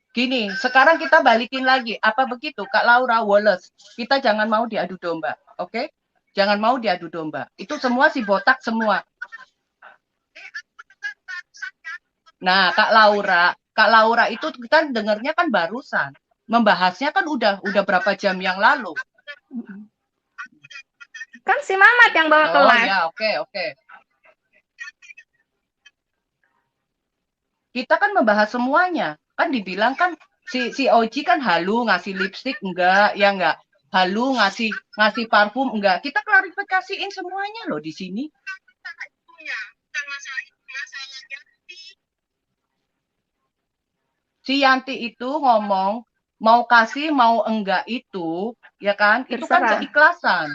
Gini, sekarang kita balikin lagi. Apa begitu, Kak Laura Wallace? Kita jangan mau diadu domba, oke? Jangan mau diadu domba. Itu semua si botak semua. Nah, Kak Laura itu kita dengarnya kan barusan. Membahasnya kan udah berapa jam yang lalu. Kan si Mamat yang bawa ke live. Oh ya, oke. Kita kan membahas semuanya. Kan dibilang kan si Oji kan halu ngasih lipstick enggak, ya enggak. Halu ngasih parfum enggak. Kita klarifikasiin semuanya loh di sini. Si Yanti itu ngomong mau kasih mau enggak itu, ya kan? Itu kan keikhlasan.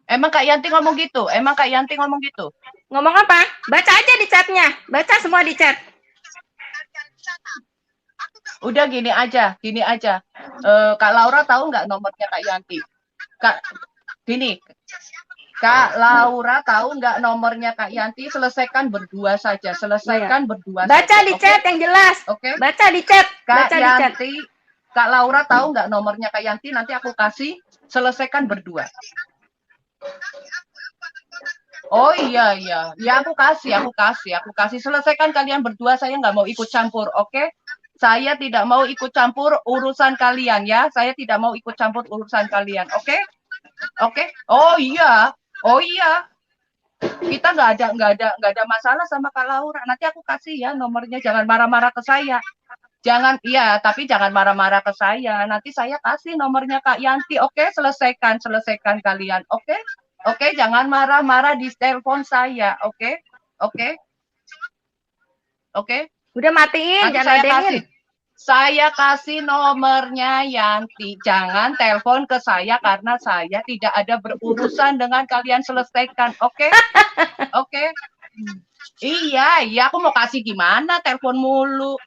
Emang Kak Yanti ngomong gitu? Ngomong apa? Baca aja di chatnya. Baca semua di chat. Udah gini aja. Kak Laura tahu nggak nomornya Kak Yanti? Kak Laura tahu nggak nomornya Kak Yanti? Selesaikan berdua saja. Baca di chat yang jelas. Oke. Baca di chat. Kak Yanti, Kak Laura tahu nggak nomornya Kak Yanti? Nanti aku kasih. Selesaikan berdua. Oh iya. Ya aku kasih. Selesaikan kalian berdua. Saya nggak mau ikut campur, oke? Saya tidak mau ikut campur urusan kalian ya. Saya tidak mau ikut campur urusan kalian, oke? Oke. Oh iya. Kita nggak ada masalah sama Kak Laura. Nanti aku kasih ya nomornya. Jangan marah-marah ke saya. Tapi jangan marah-marah ke saya. Nanti saya kasih nomornya Kak Yanti. Oke, selesaikan kalian. Oke, jangan marah-marah di telepon saya. Oke. Udah matiin, Nanti jangan saya ladenin. kasih. Saya kasih nomornya Yanti. Jangan telepon ke saya karena saya tidak ada berurusan dengan kalian, selesaikan. Oke? Oke? Iya, aku mau kasih gimana? Telepon mulu.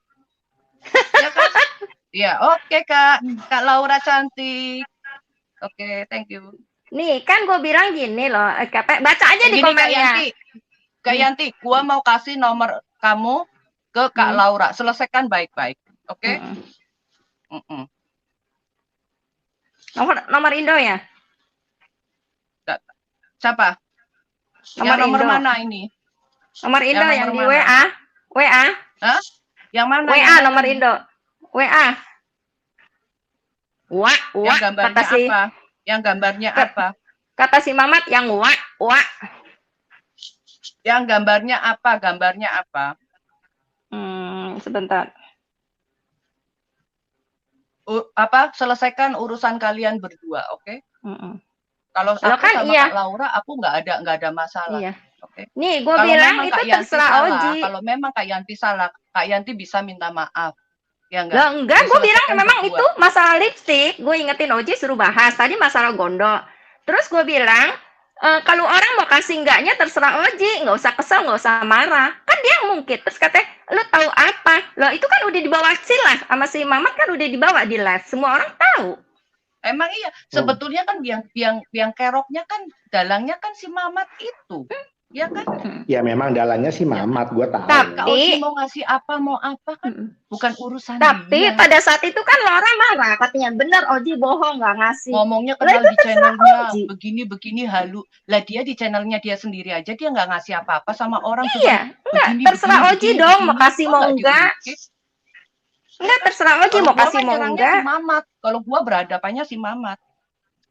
Ya kan? Ya, oke Kak Laura cantik. Oke, thank you. Nih, kan gue bilang gini loh, baca aja di Gini, komennya. Kak Yanti, gua mau kasih nomor kamu ke Kak Laura. Selesaikan baik-baik. Oke? Nomor Indo ya? Siapa? Nomor mana ini? Nomor Indo yang di mana? WA. WA. Hah? Yang mana? WA nomor Indo. WA. Yang gambarnya apa? Yang gambarnya apa? Kata si Mamat yang wa. Yang gambarnya apa? Gambarnya apa? Sebentar. Selesaikan urusan kalian berdua, oke? Kalau aku kan sama Kak Laura, aku nggak ada masalah. Iya. Oke. Nih, gue bilang itu terserah Oji. Kalau memang Kak Yanti salah, Kak Yanti bisa minta maaf. Ya enggak? Lah enggak, gue bilang memang itu masalah lipstick. Gue ingetin Oji suruh bahas. Tadi masalah gondok. Terus gue bilang, kalau orang mau kasih enggaknya terserah Oji. Nggak usah kesel, nggak usah marah. Kan dia mungkin. Terus katanya, lu tahu apa? Loh itu kan udah dibawa lah. Sama si Mamat kan udah dibawa di live. Semua orang tahu. Emang iya. Sebetulnya kan yang keroknya kan, dalangnya kan si Mamat itu. Ya kan? Ya memang dalangnya si Mamat, gue tahu. Kak Oji mau ngasih apa, mau apa kan bukan urusan tapi dia. Pada saat itu kan Laura marah, katanya bener Oji bohong nggak ngasih. Ngomongnya kenal di channelnya begini halu. Lah dia di channelnya dia sendiri aja dia nggak ngasih apa-apa sama orang. Iya, enggak terserah Oji dong mau kasih mau enggak. Enggak terserah Oji mau kasih mau enggak. Si Mamat. Kalau gua berhadapannya si Mamat.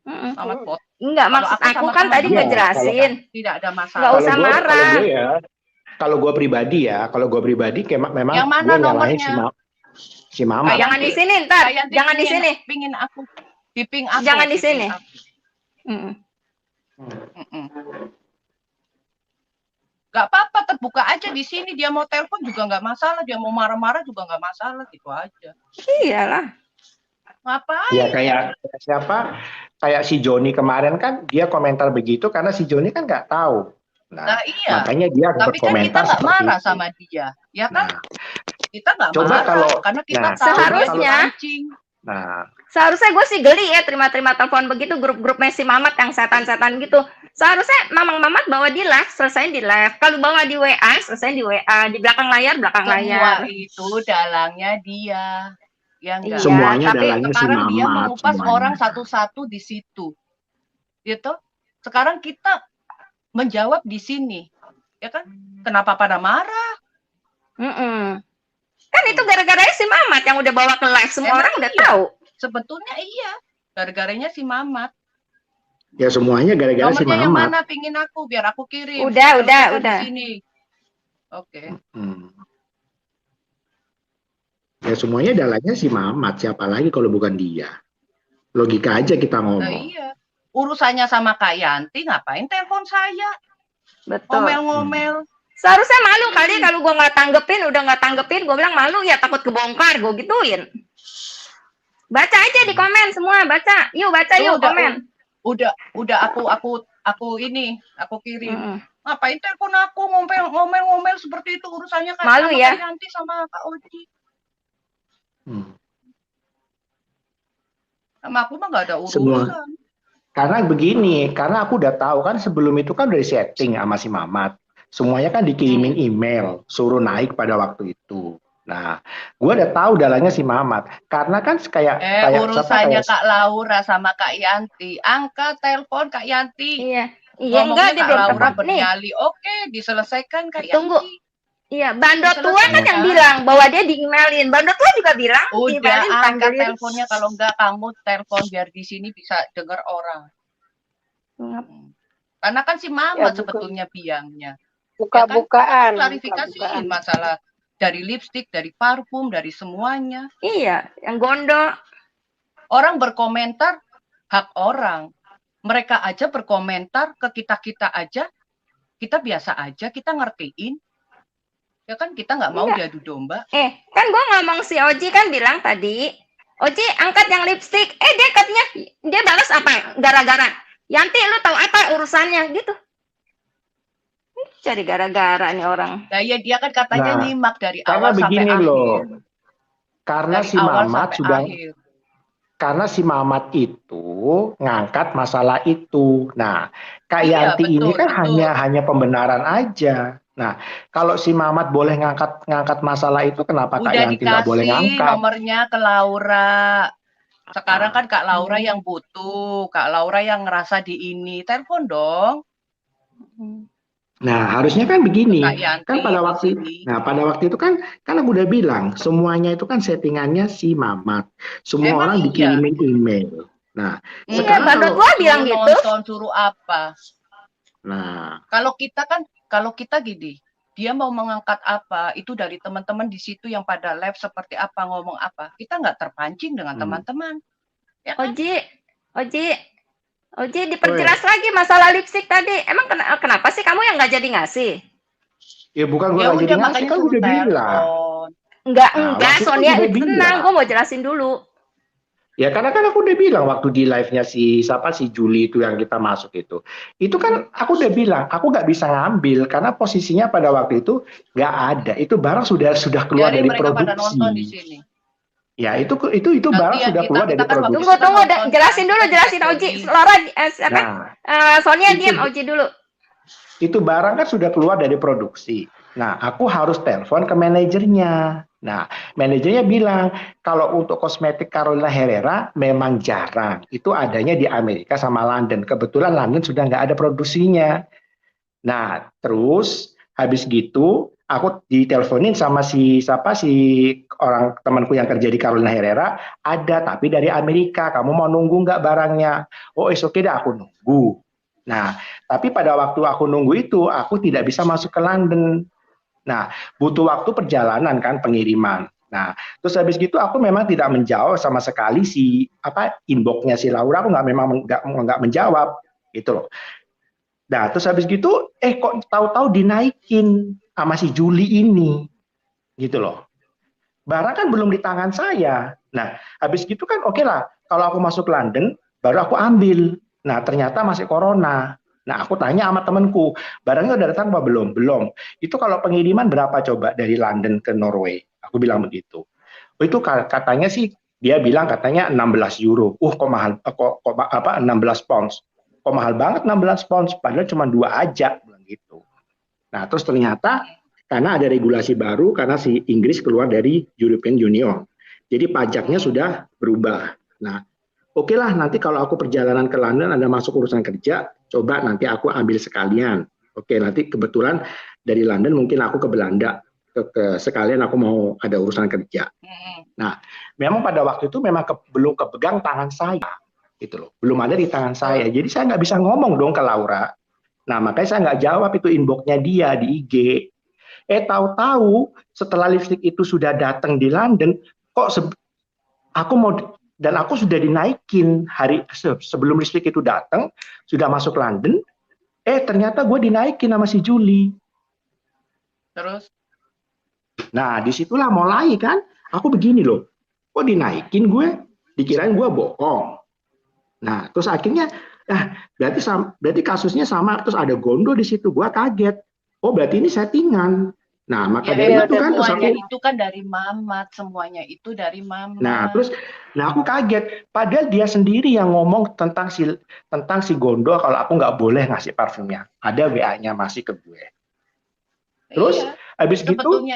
Mamat pot. Enggak, maksud aku kan tadi ngejelasin. Tidak ada masalah. Enggak usah marah. Kalau gue pribadi kayak memang yang mana gue nyalahin si Mamat. Jangan di sini ntar, jangan di sini. Pingin aku, di ping aku. Jangan di sini. Gak apa-apa, terbuka aja di sini. Dia mau telepon juga nggak masalah, dia mau marah-marah juga nggak masalah, gitu aja. Iyalah. Ngapain? Ya kayak siapa? Kayak si Joni kemarin kan dia komentar begitu karena si Joni kan nggak tahu. Nah, iya. Makanya dia berkomentar. Tapi kan kita nggak marah sama dia, ya kan? Kita nggak marah karena kita tahu seharusnya. Seharusnya gue sih geli ya terima-terima telepon begitu grup-grup Messi Mamat yang setan-setan gitu. Seharusnya Mamang Mamat bawa di live, selesai di live. Kalau bawa di WA, selesai di WA. Di belakang layar. Semua itu dalangnya dia. Ya enggak. Semuanya tapi dalangnya sekarang si dia Mamat, mengupas semuanya. orang satu-satu di situ. Gitu. Sekarang kita menjawab di sini. Ya kan? Kenapa pada marah? Kan itu gara-gara si Mamat yang udah bawa ke live. Semua orang udah tahu. Sebetulnya iya. Gara-garanya si Mamat. Ya semuanya gara-gara si Mamat. Nomornya yang mana pingin aku biar aku kirim. Udah. Di sini. Oke. Ya semuanya dalangnya si Mamat. Siapa lagi kalau bukan dia? Logika aja kita ngomong. Nah, iya. Urusannya sama Kak Yanti ngapain telepon saya? Betul. Ngomel-ngomel. Seharusnya malu kali kalau gue nggak tanggepin, gue bilang malu ya takut kebongkar, gue gituin. Baca aja di komen semua, baca. Yuk baca yuk komen. Udah aku kirim. Ngapain telepon aku ngomel seperti itu urusannya kan malu sama ya. Kak Yanti sama Kak Oji. Sama aku mah nggak ada urusan. Semua. Karena begini, karena aku udah tahu kan sebelum itu kan udah setting sama si Mamat. Semuanya kan dikirimin email, suruh naik pada waktu itu. Nah, gue udah tahu dalangnya si Mamat. Karena kan kayak urusannya Kak Laura sama Kak Yanti. Angkat telepon Kak Yanti. Iya enggak dia Kak belum Laura bernyali. Oke, diselesaikan Kak Yanti. Tunggu. Iya, Bandot tua kan yang bilang bahwa dia di-emailin. Bandot tua juga bilang udah angkat teleponnya, kalau enggak kamu telepon biar di sini bisa dengar orang. Karena kan si Mamat sebetulnya biangnya. Buka-bukaan. Klarifikasiin masalah dari lipstick, dari parfum, dari semuanya. Iya, yang gondok. Orang berkomentar hak orang. Mereka aja berkomentar ke kita aja. Kita biasa aja, kita ngertiin. Ya kan kita nggak mau Enggak. diadu domba. Kan gue ngomong si Oji kan bilang tadi, Oji angkat yang lipstick. Dia katanya, dia balas apa? Gara-gara. Yanti lu tahu apa urusannya gitu. Cari gara-gara nih orang. Nah, ya dia kan katanya Nah, nyimak dari karena awal sampai begini akhir. loh. Karena Dari si awal Mamat sampai sudah akhir. karena si Mamat itu ngangkat masalah itu. Nah, Kak Iya, Yanti ini betul, kan betul. hanya pembenaran aja. Nah, kalau si Mamat boleh ngangkat masalah itu, kenapa Kak Udah Yanti nggak boleh dikasih ngangkat? nomornya ke Laura. Sekarang kan Kak Laura yang butuh, Kak Laura yang ngerasa di ini. Telepon dong. Nah, harusnya kan begini. Kak Yanti Kan pada di waktu sini. waktu itu kan aku udah bilang, semuanya itu kan settingannya si Mamat. Semua Emang orang iya? dikirimin email. Nah, Iya, sekarang Badut kalau gua bilang Suruh gitu. nonton, suruh apa? nah, Kalau kita gini, dia mau mengangkat apa, itu dari teman-teman di situ yang pada live seperti apa, ngomong apa. Kita nggak terpancing dengan teman-teman. Ya kan? Oji diperjelas lagi masalah lipstick tadi. Emang kenapa sih kamu yang nggak jadi ngasih? ya bukan gua Ya nggak jadi udah, ngasih, makanya kan suruh udah bilang. telepon. Enggak, Nah, waktu itu Sonia udah tenang, bilang. gue mau jelasin dulu. Ya karena kan aku udah bilang waktu di live-nya si Juli itu yang kita masuk itu. Itu kan aku udah bilang, aku nggak bisa ngambil karena posisinya pada waktu itu nggak ada. Itu barang sudah keluar Biarin dari mereka pada nonton di produksi. sini. Ya itu barang Gantian sudah keluar kita dari kan waktu produksi. Tunggu, Kita nonton jelasin dulu, kan, jelasin kita Oji. story. Laura, Sonia Itu- diam, Oji dulu. Itu barang kan sudah keluar dari produksi. Nah, aku harus telepon ke manajernya. Nah, manajernya bilang, kalau untuk kosmetik Carolina Herrera memang jarang. Itu adanya di Amerika sama London. Kebetulan London sudah nggak ada produksinya. Nah, terus habis gitu, aku diteleponin sama si orang temanku yang kerja di Carolina Herrera, ada tapi dari Amerika. Kamu mau nunggu nggak barangnya? Oh, oke deh, aku nunggu. Nah, tapi pada waktu aku nunggu itu, aku tidak bisa masuk ke London. Nah, butuh waktu perjalanan kan, pengiriman. Nah, terus habis gitu aku memang tidak menjawab sama sekali inbox-nya si Laura, aku nggak menjawab gitu loh. Nah, terus habis gitu, kok tahu-tahu dinaikin sama si Juli ini, gitu loh. Barang kan belum di tangan saya. Nah, habis gitu kan oke lah, kalau aku masuk London, baru aku ambil. Nah, ternyata masih corona. Nah, aku tanya sama temanku, barangnya udah datang apa belum? Belum. Itu kalau pengiriman berapa coba dari London ke Norway? Aku bilang begitu. Itu katanya sih, dia bilang katanya 16 euro. Kok mahal, kok 16 pounds. Kok mahal banget 16 pounds, padahal cuma 2 aja, bilang gitu. Nah, terus ternyata karena ada regulasi baru, karena si Inggris keluar dari European Union. Jadi pajaknya sudah berubah. Nah, oke lah, nanti kalau aku perjalanan ke London, ada masuk urusan kerja, coba nanti aku ambil sekalian. Oke, nanti kebetulan dari London mungkin aku ke Belanda, sekalian aku mau ada urusan kerja. Nah, memang pada waktu itu memang belum kepegang tangan saya, gitu loh. Belum ada di tangan saya. Jadi saya nggak bisa ngomong dong ke Laura. Nah, makanya saya nggak jawab itu inbox-nya dia di IG. Tahu-tahu setelah lipstick itu sudah datang di London, kok aku sudah dinaikin hari sebelum lipstick itu datang, sudah masuk London, ternyata gue dinaikin sama si Juli. Terus? Nah, disitulah mulai kan, aku begini loh, kok dinaikin gue, dikirain gue bohong. Nah, terus akhirnya, berarti kasusnya sama, terus ada Gondo di situ, gue kaget. Oh, berarti ini settingan. Nah, maka dari itu kan terus itu kan dari Mamat, semuanya itu dari Mamat. Nah, aku kaget. Padahal dia sendiri yang ngomong tentang si Gondo kalau aku nggak boleh ngasih parfumnya. Ada WA-nya masih ke gue. Terus habis gitu,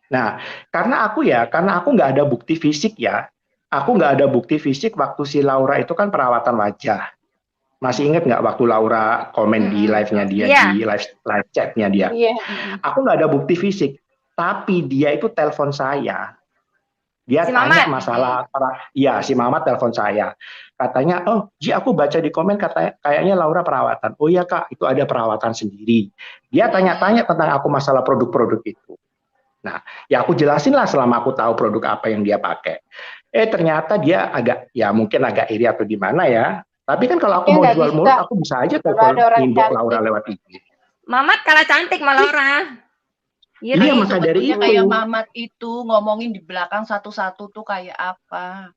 nah, karena aku nggak ada bukti fisik ya. Aku nggak ada bukti fisik waktu si Laura itu kan perawatan wajah. Masih ingat nggak waktu Laura komen di live-nya dia, di live chat-nya dia? Aku nggak ada bukti fisik, tapi dia itu telepon saya. Dia tanya masalah, si Mamat telepon saya. Katanya, Ji aku baca di komen kayaknya Laura perawatan. Oh iya Kak, itu ada perawatan sendiri. Dia tanya-tanya tentang aku masalah produk-produk itu. Nah, ya aku jelasin lah selama aku tahu produk apa yang dia pakai. Ternyata dia mungkin agak iri atau gimana ya. Tapi kan kalau aku mau jual mulut, aku bisa aja telepon inbox Laura lewat IG. Mamat kalah cantik sama Laura. Iya, Ayo maka dari sebetulnya itu. kayak Mamat itu ngomongin di belakang satu-satu tuh kayak apa.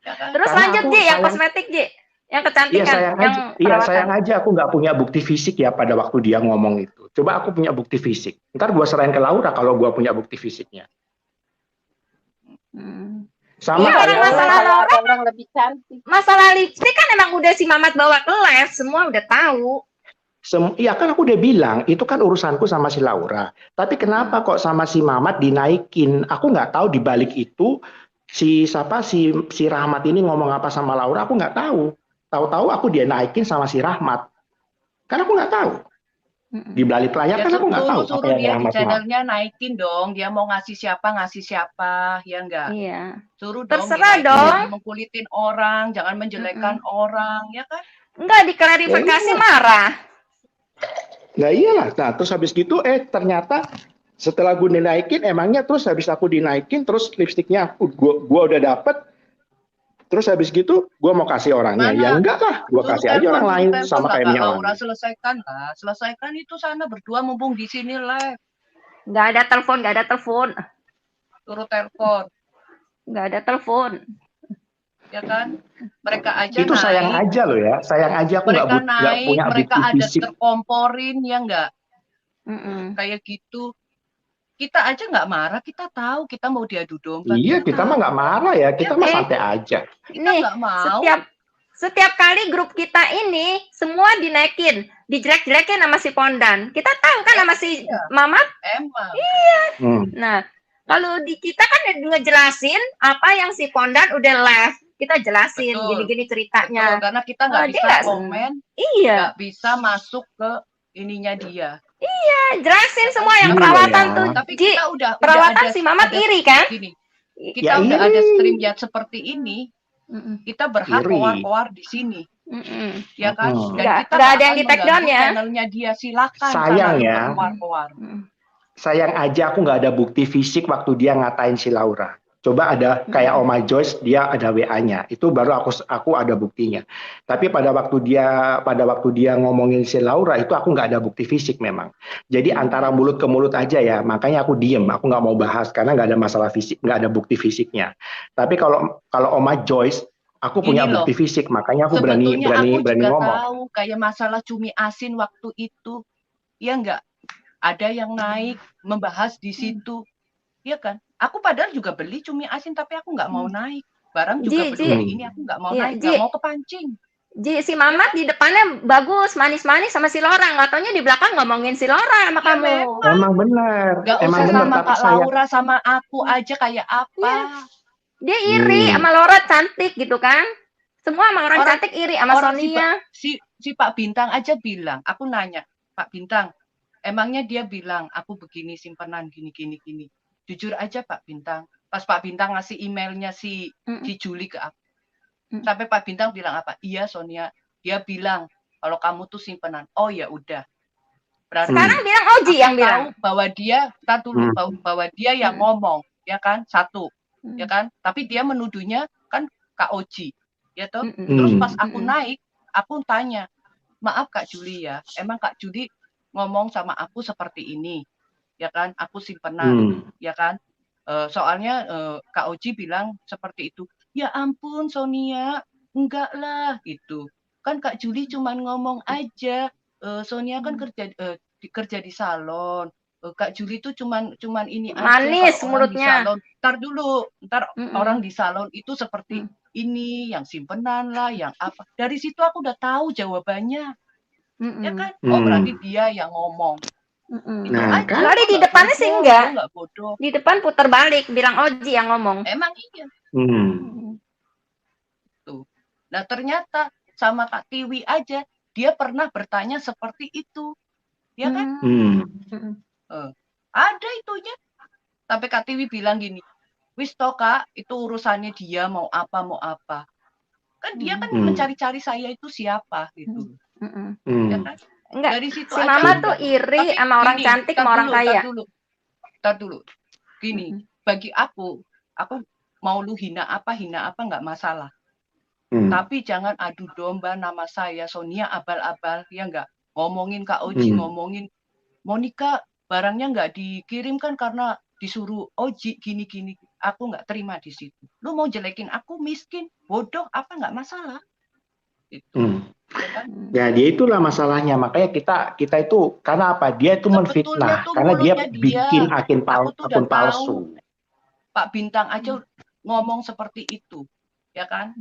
Ya kan? Terus Karena lanjut aku Ji, yang sayang, kosmetik Ji, yang iya kecantikan, sayang yang aja, iya sayang perawatan. aja aku nggak punya bukti fisik ya pada waktu dia ngomong itu. Coba aku punya bukti fisik. Ntar gua serahin ke Laura kalau gua punya bukti fisiknya. Sama Iya, Iya, orang kayak masalah kalau Laura, ada orang lebih cantik. masalah lipstick kan emang udah si Mamat bawa ke les, semua udah tahu. Iya kan aku udah bilang itu kan urusanku sama si Laura. Tapi kenapa kok sama si Mamat dinaikin? Aku nggak tahu di balik itu si Rahmat ini ngomong apa sama Laura. Aku nggak tahu. Tahu-tahu aku dia naikin sama si Rahmat. Karena aku nggak tahu. Di balik layar Ya kan aku nggak tahu apa suruh yang dia di Rahmat mau. channelnya naikin dong. Dia mau ngasih siapa, ya enggak? Iya. Suruh dong Terserah dinaikin, dong. jangan mengkulitin orang, jangan menjelekkan orang, ya kan? Enggak diklarifikasi marah. Nah iyalah. Nah terus habis gitu ternyata setelah gue dinaikin emangnya terus habis aku dinaikin terus lipstiknya gua udah dapet. Terus habis gitu gue mau kasih orangnya. Mana? Ya enggak lah, gue kasih aja orang lain sama kayak punya Laura, orang. selesaikan itu sana berdua mumpung di sini live. Nggak ada telepon. Suruh telepon, Nggak ada telepon. ya kan? Mereka aja Itu naik. sayang aja loh ya, sayang aja aku nggak punya mereka bukti ada fisik. terkomporin, ya enggak? Kayak gitu. Kita aja nggak marah, kita tahu kita mau diadu domba. Iya, kita mah nggak marah ya, kita mah santai aja. Kita nggak mau. Setiap kali grup kita ini semua dinaikin, dijelek-jelekin sama si Pondan. Kita tahu kan sama si Mamat? Emang. Iya. Nah, kalau di kita kan ngejelasin apa yang si Pondan udah live. Kita jelasin gini-gini ceritanya. Betul, karena kita nggak bisa komen, nggak bisa masuk ke ininya dia. Iya, jelasin semua yang perawatan tuh. Tapi kita udah perawatan ada, si Mamat iri kan? Gini, kita udah ada stream ya seperti ini. Kita berhak keluar-keluar di sini. Ya kan? Dan kita nggak ada yang di take down ya. Channelnya dia, silakan. Sayang ya. Keluar-keluar. Sayang aja aku nggak ada bukti fisik waktu dia ngatain si Laura. Coba ada kayak Oma Joyce, dia ada WA-nya. Itu baru aku ada buktinya. Tapi pada waktu dia ngomongin si Laura itu aku nggak ada bukti fisik memang. Jadi antara mulut ke mulut aja ya. Makanya aku diem. Aku nggak mau bahas karena nggak ada masalah fisik, nggak ada bukti fisiknya. Tapi kalau Oma Joyce, aku punya bukti fisik. Makanya aku berani ngomong. Tahu kayak masalah cumi asin waktu itu, ya nggak ada yang naik membahas di situ, ya kan? Aku padahal juga beli cumi asin tapi aku nggak mau naik. Barang juga beli ini aku nggak mau naik, nggak mau kepancing. Si Mamat di depannya bagus, manis-manis sama si Laura. Nggak taunya di belakang ngomongin si Laura sama kamu. Emang benar. Nggak usah sama Kak Laura sama aku aja kayak apa. Dia iri sama Laura cantik gitu kan. Semua sama orang cantik iri sama Sonia. Si Pak Bintang aja bilang, aku nanya, Pak Bintang, emangnya dia bilang aku begini simpenan gini. Jujur aja Pak Bintang, pas Pak Bintang ngasih emailnya si Juli ke aku, sampai Pak Bintang bilang apa? Iya Sonia, dia bilang kalau kamu tuh simpenan. Oh ya udah. Berarti sekarang bilang Oji yang bilang bahwa dia bahwa dia yang ngomong, ya kan? Satu, ya kan? Tapi dia menuduhnya kan Kak Oji, ya toh. Terus pas aku naik, aku tanya, maaf Kak Juli ya, emang Kak Juli ngomong sama aku seperti ini? Ya kan, aku simpenan, ya kan, soalnya Kak Oji bilang seperti itu. Ya ampun Sonia, enggak lah gitu kan, Kak Juli cuman ngomong aja, Sonia kan kerja di salon, Kak Juli tuh cuman ini manis aja mulutnya. Ntar orang di salon itu seperti ini, yang simpenan lah, yang apa. Dari situ aku udah tahu jawabannya, ya kan? Oh berarti dia yang ngomong. Nah, kan? Di depannya sih enggak bodoh. Di depan putar balik bilang Oji yang ngomong. Emang iya. Tuh. Nah ternyata sama Kak Tiwi aja dia pernah bertanya seperti itu, ya kan? Ada itunya. Sampai Kak Tiwi bilang gini, wis toh Kak, itu urusannya dia mau apa. Kan dia kan mencari-cari saya itu siapa gitu. Ya kan? Enggak, dari situ si Mama tuh iri sama orang cantik sama orang kaya. Tar dulu. Gini, bagi aku mau lu hina apa nggak masalah. Tapi jangan adu domba nama saya, Sonia abal-abal, ya nggak. Ngomongin Kak Oji, ngomongin Monica barangnya nggak dikirimkan karena disuruh Oji gini-gini. Aku nggak terima di situ. Lu mau jelekin aku miskin, bodoh, apa nggak masalah. Itu. Ya kan? Ya dia itulah masalahnya. Makanya kita itu karena apa? Dia itu Sebetulnya menfitnah tuh karena dia mulutnya dia. bikin akun Aku tuh udah palsu. Pak Bintang aja ngomong seperti itu, ya kan?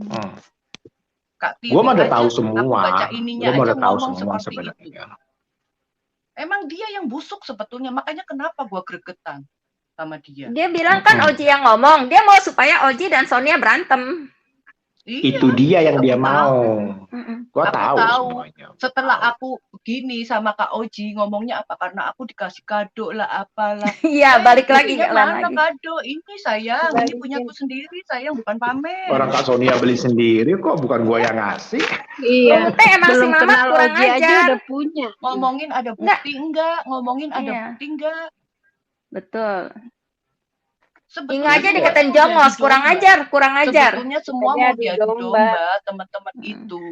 Kak Tiwi Gue mah udah aja, tahu aku semua. baca ininya Gue aja udah tahu ngomong semua seperti itu. sebenarnya. Emang dia yang busuk sebetulnya, makanya kenapa gue gregetan sama dia. Dia bilang kan Oji yang ngomong. Dia mau supaya Oji dan Sonia berantem. Iya, Itu dia yang dia tahu. mau. Gue Aku tahu semuanya. Setelah aku begini sama Kak Oji, ngomongnya apa? Karena aku dikasih kado lah, apalah. Iya, balik lagi Buktinya jalan mana lagi. kado? Ini sayang, ini punyaku sendiri, sayang, bukan pamer. Orang Kak Sonia beli sendiri kok, bukan gue yang ngasih. Iya. Teh emang si Belum Mamat kenal kurang Oji aja ajar. udah punya. Ngomongin ada bukti enggak? Ngomongin ada Iya. bukti enggak? Betul. Sebetulnya Inga aja semua dikatain tuh jongos, jadi kurang domba. ajar, kurang ajar. Sebetulnya semua Jadi mau adu diadu domba. domba, teman-teman itu.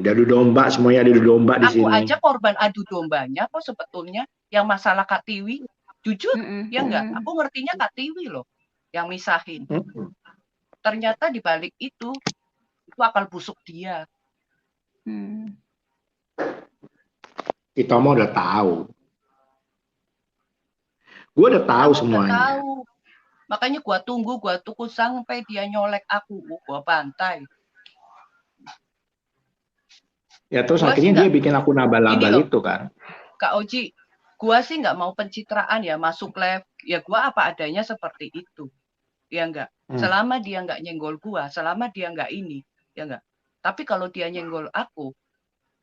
Adu domba, semuanya adu domba di Aku sini. aja korban adu dombanya kok sebetulnya. Yang masalah Kak Tiwi, jujur, ya enggak? Aku ngertinya Kak Tiwi loh yang misahin. Ternyata di balik itu akal busuk dia. Kita mau udah tahu. Gue udah tahu Aku semuanya. udah tahu. Makanya gua tunggu sampai dia nyolek aku, gua bantai. Ya terus Gua akhirnya sih dia bikin akun abal-abal itu kan. Kak Oji, gua sih nggak mau pencitraan ya, masuk live. Ya gua apa adanya seperti itu. Ya enggak. Selama dia nggak nyenggol gua, selama dia nggak ini, ya enggak. Tapi kalau dia nyenggol aku,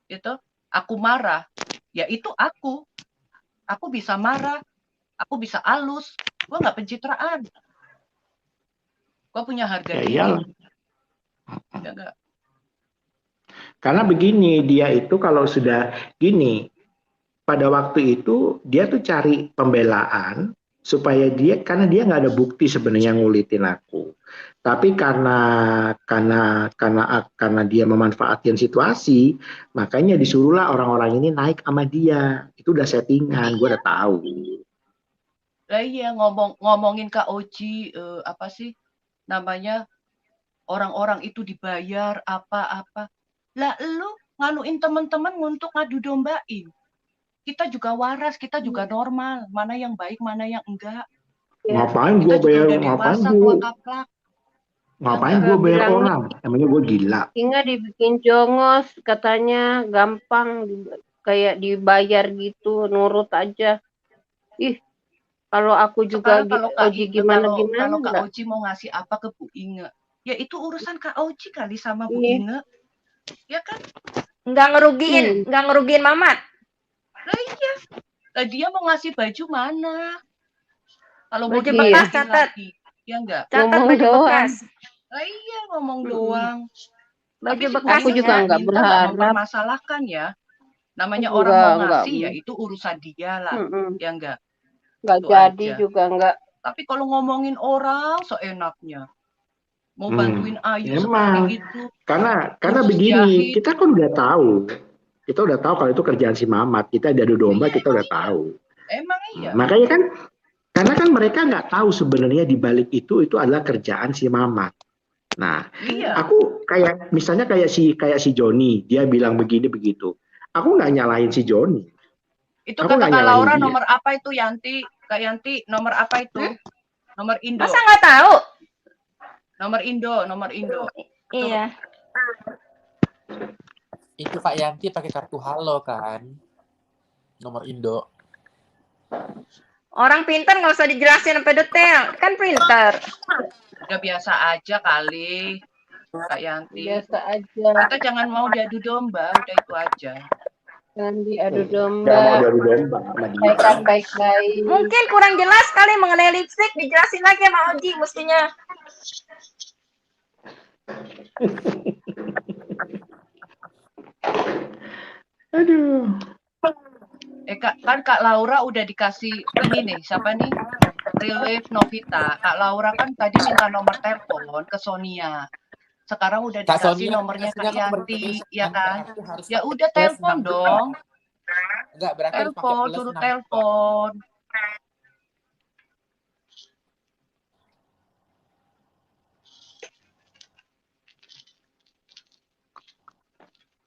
itu aku marah. Ya itu aku. Aku bisa marah, aku bisa halus. Gua nggak pencitraan. Gua punya harga Ya diri. iyalah. Ya enggak. Karena begini, dia itu kalau sudah gini, pada waktu itu dia tuh cari pembelaan supaya karena dia nggak ada bukti sebenarnya ngulitin aku. Tapi karena dia memanfaatkan situasi, makanya disuruhlah orang-orang ini naik sama dia. Itu udah settingan, gue udah tahu. Lah iya ngomongin Kak Oji apa sih namanya, orang-orang itu dibayar apa-apa. Lah lu nganuin teman-teman untuk ngadu dombain. Kita juga waras, kita juga normal. Mana yang baik, mana yang enggak. Ngapain gue bayar? Ngapain gue bayar orang? Emangnya gue gila? Inga dibikin jongos, katanya gampang kayak dibayar gitu, nurut aja. Ih, kalau aku juga kalau Oji gimana kalau Kak Oji mau ngasih apa ke Bu Inge, ya itu urusan Kak Oji kali sama Bu Inge. Ya kan? Nggak ngerugiin Mamat. Lah iya. Lah dia mau ngasih baju mana? Kalau baju mau bekas catat. Ya enggak? Catat baju bekas. Lah iya ngomong doang. Baju tapi bekas aku juga nggak berharap mempermasalahkan ya. Namanya orang mau ngasih ya itu urusan dia lah. Ya enggak? Nggak jadi aja. Juga enggak. Tapi kalau ngomongin orang seenaknya. Mau bantuin Ayu seperti itu. Karena begini, kita kan udah tahu. Kita udah tahu kalau itu kerjaan si Mamat. Kita diadu domba, kita udah tahu. Emang iya. Makanya kan, karena kan mereka nggak tahu sebenarnya di balik itu adalah kerjaan si Mamat. Nah, aku misalnya kayak si Joni, dia bilang begini begitu. Aku nggak nyalahin si Joni. Itu kata Kak Laura dia. Nomor apa itu Yanti? Kak Yanti nomor apa itu? Nomor Indo. Masa nggak tahu? Nomor Indo. Iya. Itu Kak Yanti pakai kartu halo kan? Nomor Indo. Orang pintar nggak usah dijelasin sampai detail, kan pintar. Udah biasa aja kali, Kak Yanti. Biasa aja. Kita jangan mau diadu domba, udah itu aja. Jangan diadu domba. Baik-baik. Mungkin kurang jelas kali mengenai lipstick, dijelasin lagi sama Oji mestinya. Aduh. Kan Kak Laura udah dikasih ini nih, siapa nih? Relief Novita. Kak Laura kan tadi minta nomor telepon ke Sonia. Sekarang udah dikasih nomornya Kak Yanti, ya kan? Ya udah telepon dong. Enggak, berarti harus pakai Telepon, plus suruh 6 telepon.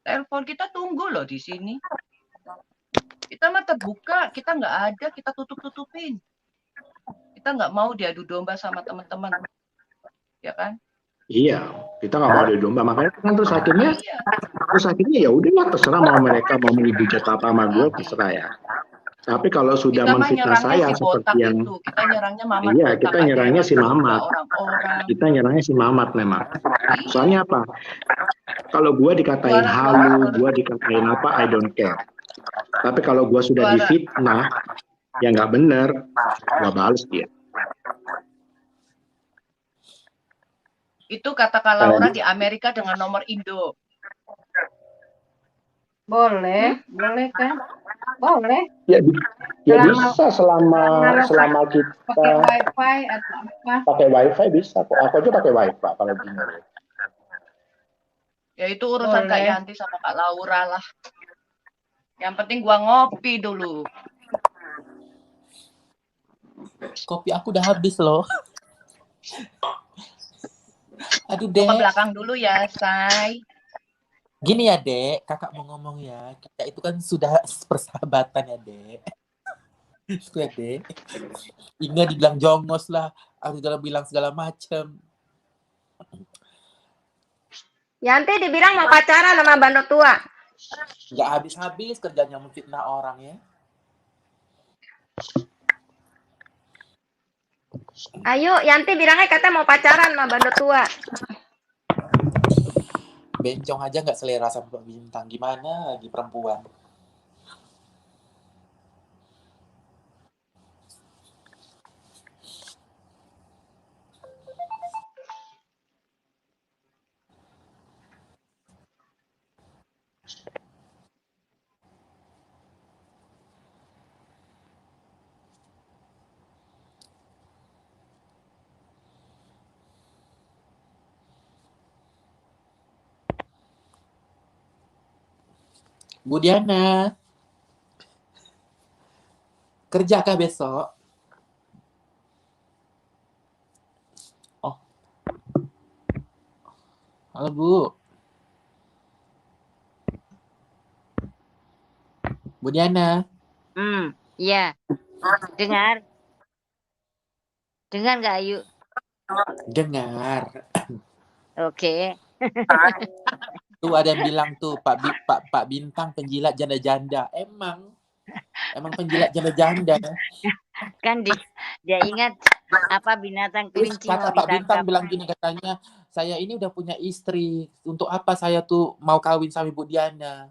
Telepon kita tunggu loh di sini. Kita mah terbuka, kita nggak ada, kita tutup-tutupin. Kita nggak mau diadu domba sama teman-teman, ya kan? Iya, kita nggak mau ada domba, makanya kan terus akhirnya Iya. ya udahlah terserah mau mereka mau menghujat apa sama gue terserah ya. Tapi kalau sudah Kita mah menfitnah nyerangnya saya si botak seperti yang itu. Kita nyerangnya Mamat iya, botak kita aja nyerangnya yang si menduga Mamat. orang-orang. Kita nyerangnya si Mamat memang. Iya. Soalnya apa? Kalau gue dikatain Suara- halu, gue dikatain apa, I don't care. Tapi kalau gue sudah Suara. difitnah, ya nggak bener, gue balas dia. Itu kata Kak Laura di Amerika dengan nomor Indo. Boleh, boleh kan? Boleh. Ya Selama- bisa selama kita Pakai wifi atau apa? pakai wifi bisa kok. Aku aja pakai wifi kalau gini. Ya itu urusan Kak Boleh. Yanti sama Kak Laura lah. Yang penting gua ngopi dulu. Kopi aku udah habis loh. Aduh, Ke Dek. belakang dulu ya, Say. Gini ya, Dek. Kakak mau ngomong ya. Kita itu kan sudah persahabatan ya, Dek. Itu ya, Dek. Ingat dibilang jongos lah. Aku juga bilang segala macem. Yanti dibilang mau pacaran sama bandot tua. Nggak habis-habis kerjanya memfitnah orang ya. Ayo, Yanti bilangnya katanya mau pacaran sama bandot tua. Bencong aja nggak selera sama Pak Bintang. Gimana lagi perempuan? Bu Diana, kerja kah besok? Oh, halo Bu. Bu Diana, Iya. Dengar. Dengar nggak Ayu? dengar. Oke. Tuh ada yang bilang tuh Pak Bintang penjilat janda-janda. Emang penjilat janda-janda. Kan dia ingat apa binatang Terus kelinci mau kata Pak Bintang ditangkap. bilang gini katanya, saya ini udah punya istri. Untuk apa saya tuh mau kawin sama Ibu Diana?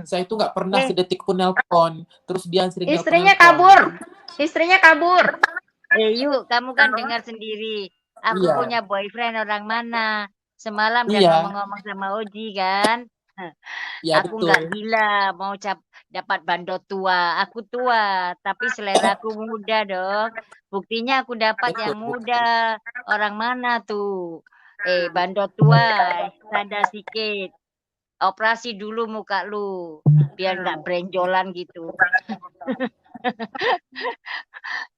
Saya tuh nggak pernah sedetik pun nelpon. Terus dia sering nelpon. Istrinya kabur. Yuk, kamu kan dengar sendiri. Aku Iya. punya boyfriend orang mana. Semalam dia Iya. ngomong-ngomong sama Oji kan. Iya, Aku betul. nggak gila mau dapat bandot tua. Aku tua, tapi seleraku muda dong. Buktinya aku dapat Betul, yang muda. Orang mana tuh? Bandot tua, sadar sikit. Operasi dulu muka lu, biar nggak brenjolan gitu.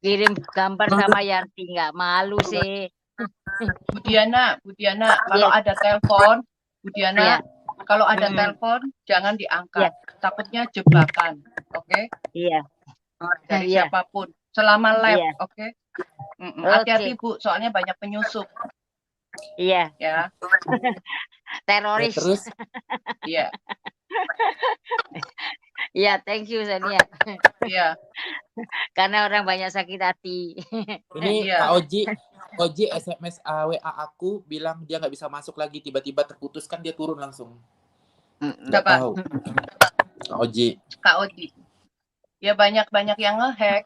Kirim gambar sama Yanti, nggak malu sih. Bu Diana, kalau ada telepon, Bu Diana, kalau ada telepon jangan diangkat. Takutnya jebakan, oke? Iya. Dari siapapun, selama live, oke? Hati-hati Oke. Bu, soalnya banyak penyusup. Iya. Ya. Teroris. Terus Iya. Iya, thank you Sonia. Iya. Karena orang banyak sakit hati. ini Iya. Kak Oji SMS WA aku bilang dia nggak bisa masuk lagi, tiba-tiba terputus kan dia turun langsung. Nggak Siapa? tahu. Kak Oji. Kak Oji. Ya banyak yang ngehack.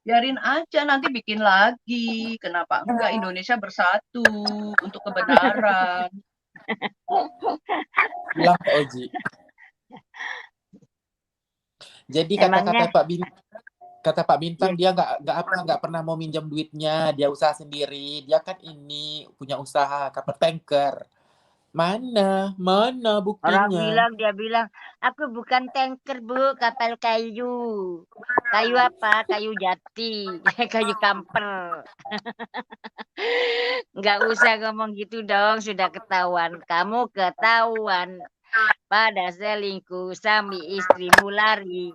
Biarin aja nanti bikin lagi. Kenapa enggak? Indonesia bersatu untuk kebenaran. Bilang Kak Oji. Jadi kata Pak Bintang dia nggak pernah mau minjam duitnya, dia usaha sendiri. Dia kan ini punya usaha kapal tanker. Mana Orang buktinya? dia bilang, aku bukan tanker Bu, kapal kayu. Kayu apa? Kayu jati, kayu kamper. Nggak usah ngomong gitu dong, sudah ketahuan. Kamu ketahuan pada selingkuh, sami istrimu lari.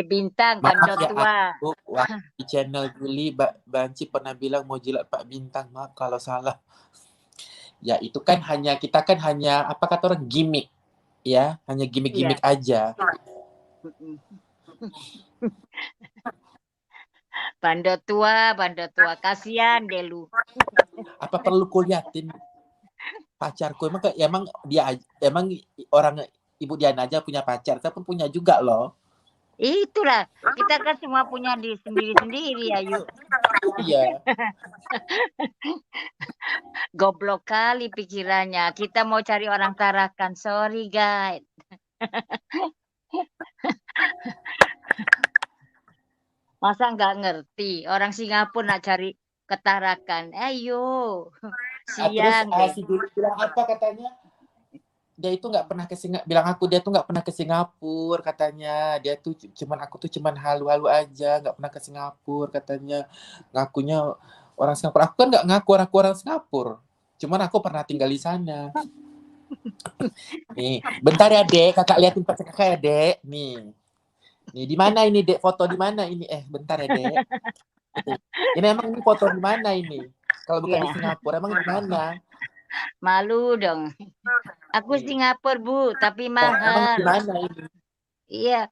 Bintang Maaf bandot ya tua. aku waktu di channel Juli Banci pernah bilang mau jilat Pak Bintang. Maaf kalau salah. Ya itu kan kita kan hanya apa kata orang gimmick ya, hanya gimmick-gimmick aja. Bandot tua, kasihan deh lu. Apa perlu kuliatin pacarku emang orang Ibu Diana aja punya pacar, saya pun punya juga loh. Itulah, kita kan semua punya diri sendiri-sendiri, Ayu. Iya. Goblok kali pikirannya. Kita mau cari orang Tarakan. Sorry, guys. Masa nggak ngerti? Orang Singapura nak cari ketarakan. Ayo. Siang Terus si Juli bilang apa katanya? Dia itu nggak pernah ke Singapura. Dia tuh nggak pernah ke Singapura katanya. Aku tuh cuman halu-halu aja, nggak pernah ke Singapura katanya. Ngakunya orang Singapura. Aku kan nggak ngaku orang Singapura. Cuman aku pernah tinggal di sana. Nih, bentar ya Dek, kakak liatin pacar kakak ya Dek. Nih di mana ini Dek? Foto di mana ini? Bentar ya Dek. Ini emang ini foto di mana ini? Kalau bukan di Singapura, emang di mana? Malu dong. Aku Singapura Bu, tapi mahal. Emang di mana ini? Iya,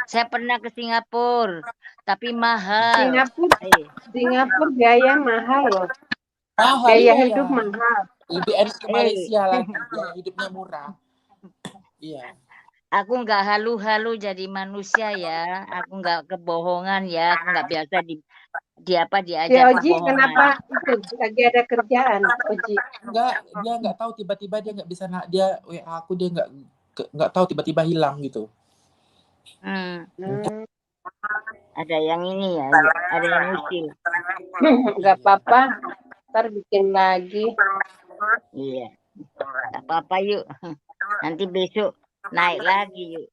saya pernah ke Singapura, tapi mahal. Singapura biaya mahal loh. Biaya hidup mahal. Lebih enak ke Malaysia lagi, biaya hidupnya murah. Iya. Aku nggak halu-halu jadi manusia ya. Aku nggak kebohongan ya. Aku nggak biasa diajak Oji, kenapa itu lagi ada kerjaan? Oji. Dia nggak tahu tiba-tiba dia nggak bisa dia WA aku dia nggak tahu tiba-tiba hilang gitu. Ada yang ini ya, ada yang usil. Nggak apa-apa, ntar bikin lagi. Iya, nggak apa-apa yuk. Nanti besok naik lagi yuk.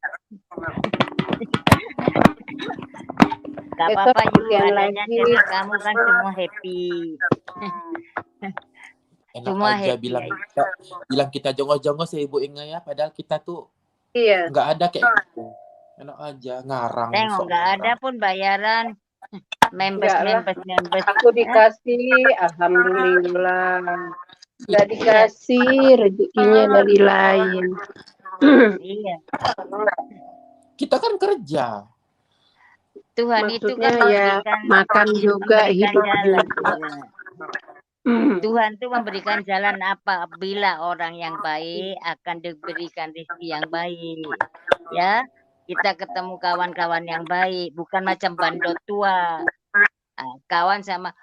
Gak apa-apa yuk, adanya channel kamu kan semua happy. Enak semua aja happy, bilang kita jongos-jongos ya Ibu Inge ya, padahal kita tuh nggak ada kayak gitu. Enak aja ngarang. Tengok nggak ada pun bayaran. Members. Aku dikasih, alhamdulillah. Nggak dikasih, rezekinya dari lain. Iya. Kita kan kerja. Tuhan maksudnya itu kan ya makan juga, hidup juga. Tuhan tuh memberikan jalan apabila orang yang baik akan diberikan rezeki yang baik. Ya, kita ketemu kawan-kawan yang baik, bukan macam bandot tua. Kawan sama,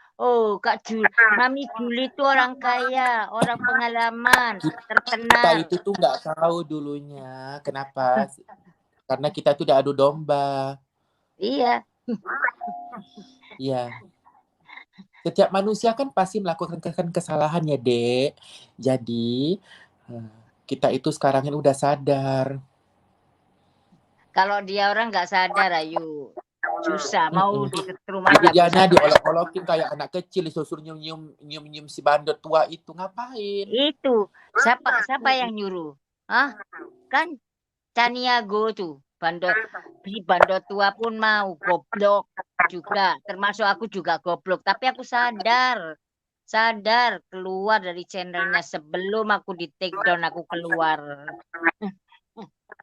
Kak Juli, Mami Juli itu orang kaya, orang pengalaman, terkenal. Kita itu tuh nggak tahu dulunya, kenapa? Karena kita tuh udah adu domba. Iya. Iya. Setiap manusia kan pasti melakukan kesalahan ya, Dek. Jadi, kita itu sekarang ini udah sadar. Kalau dia orang nggak sadar, Ayu. Susah, mau disetrum aja. Diana diolok-olokin kayak anak kecil, disuruh nyium si bandot tua itu. Ngapain? Itu. Siapa yang nyuruh? Kan Caniago tuh. Bandot tua pun mau goblok juga, termasuk aku juga goblok, tapi aku sadar keluar dari channelnya sebelum aku di take down, aku keluar.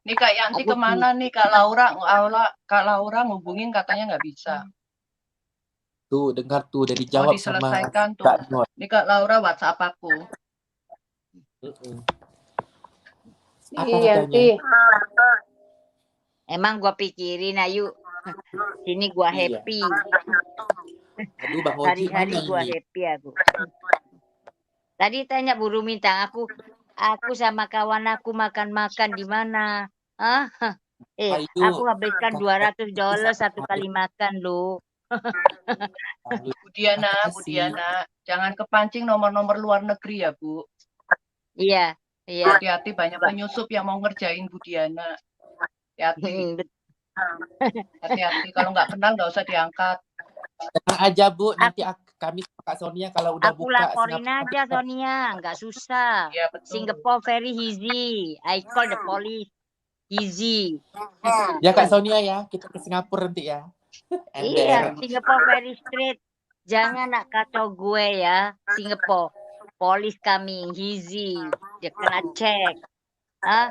Nih Kak Yanti kemana nih Kak Laura ngubungin katanya nggak bisa. Tuh dengar tuh dari jawab diselesaikan sama tuh. Nih Kak Laura WhatsApp aku. Iya sih. Emang gua pikirin, Ayu. Sini gua happy. Aduh, Bang Oji, hari-hari gua happy aku. Tadi tanya Bu Rumintang, aku sama kawan aku makan-makan di mana? Aku habiskan $200 satu kali makan loh. Bu Diana, jangan kepancing nomor-nomor luar negeri ya Bu. Iya, iya. Hati-hati, banyak penyusup yang mau ngerjain Bu Diana. Hati-hati. Hati-hati, kalau nggak kenal nggak usah diangkat. Tenang aja Bu, nanti kami sama Kak Sonia kalau udah Aku buka laporin Singapura. aja Sonia, nggak susah. Ya, betul. Singapore very easy. I call the police. Easy. Ya Kak Sonia ya, kita ke Singapura nanti ya. Iya, Ember. Singapore very straight. Jangan nak kacau gue ya, Singapore. Polis coming, easy. Dia kena cek. Hah?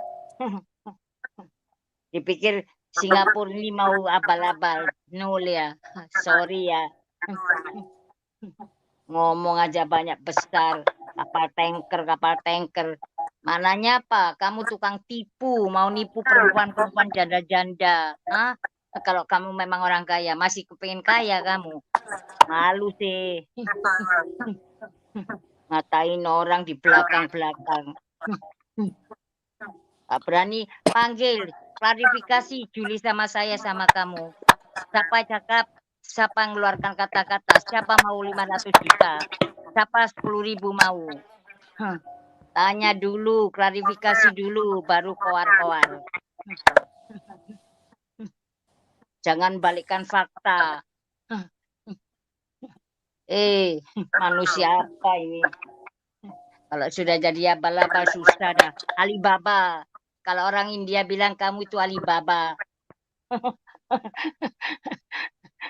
Dipikir Singapura ini mau abal-abal. No ya, sorry ya. Ngomong aja banyak besar. Kapal tanker. Mananya apa? Kamu tukang tipu, mau nipu perempuan-perempuan janda-janda. Hah? Kalau kamu memang orang kaya, masih kepengin kaya kamu. Malu sih. Ngatain orang di belakang-belakang. Gak berani panggil, klarifikasi Juli sama saya sama kamu. Siapa cakap, siapa ngeluarkan kata-kata, siapa mau 500 juta, siapa 10.000 mau. Tanya dulu, klarifikasi dulu, baru koar-koar. Jangan balikkan fakta. Manusia apa ini? Kalau sudah jadi abal-abal susah dah. Alibaba. Kalau orang India bilang kamu itu Alibaba.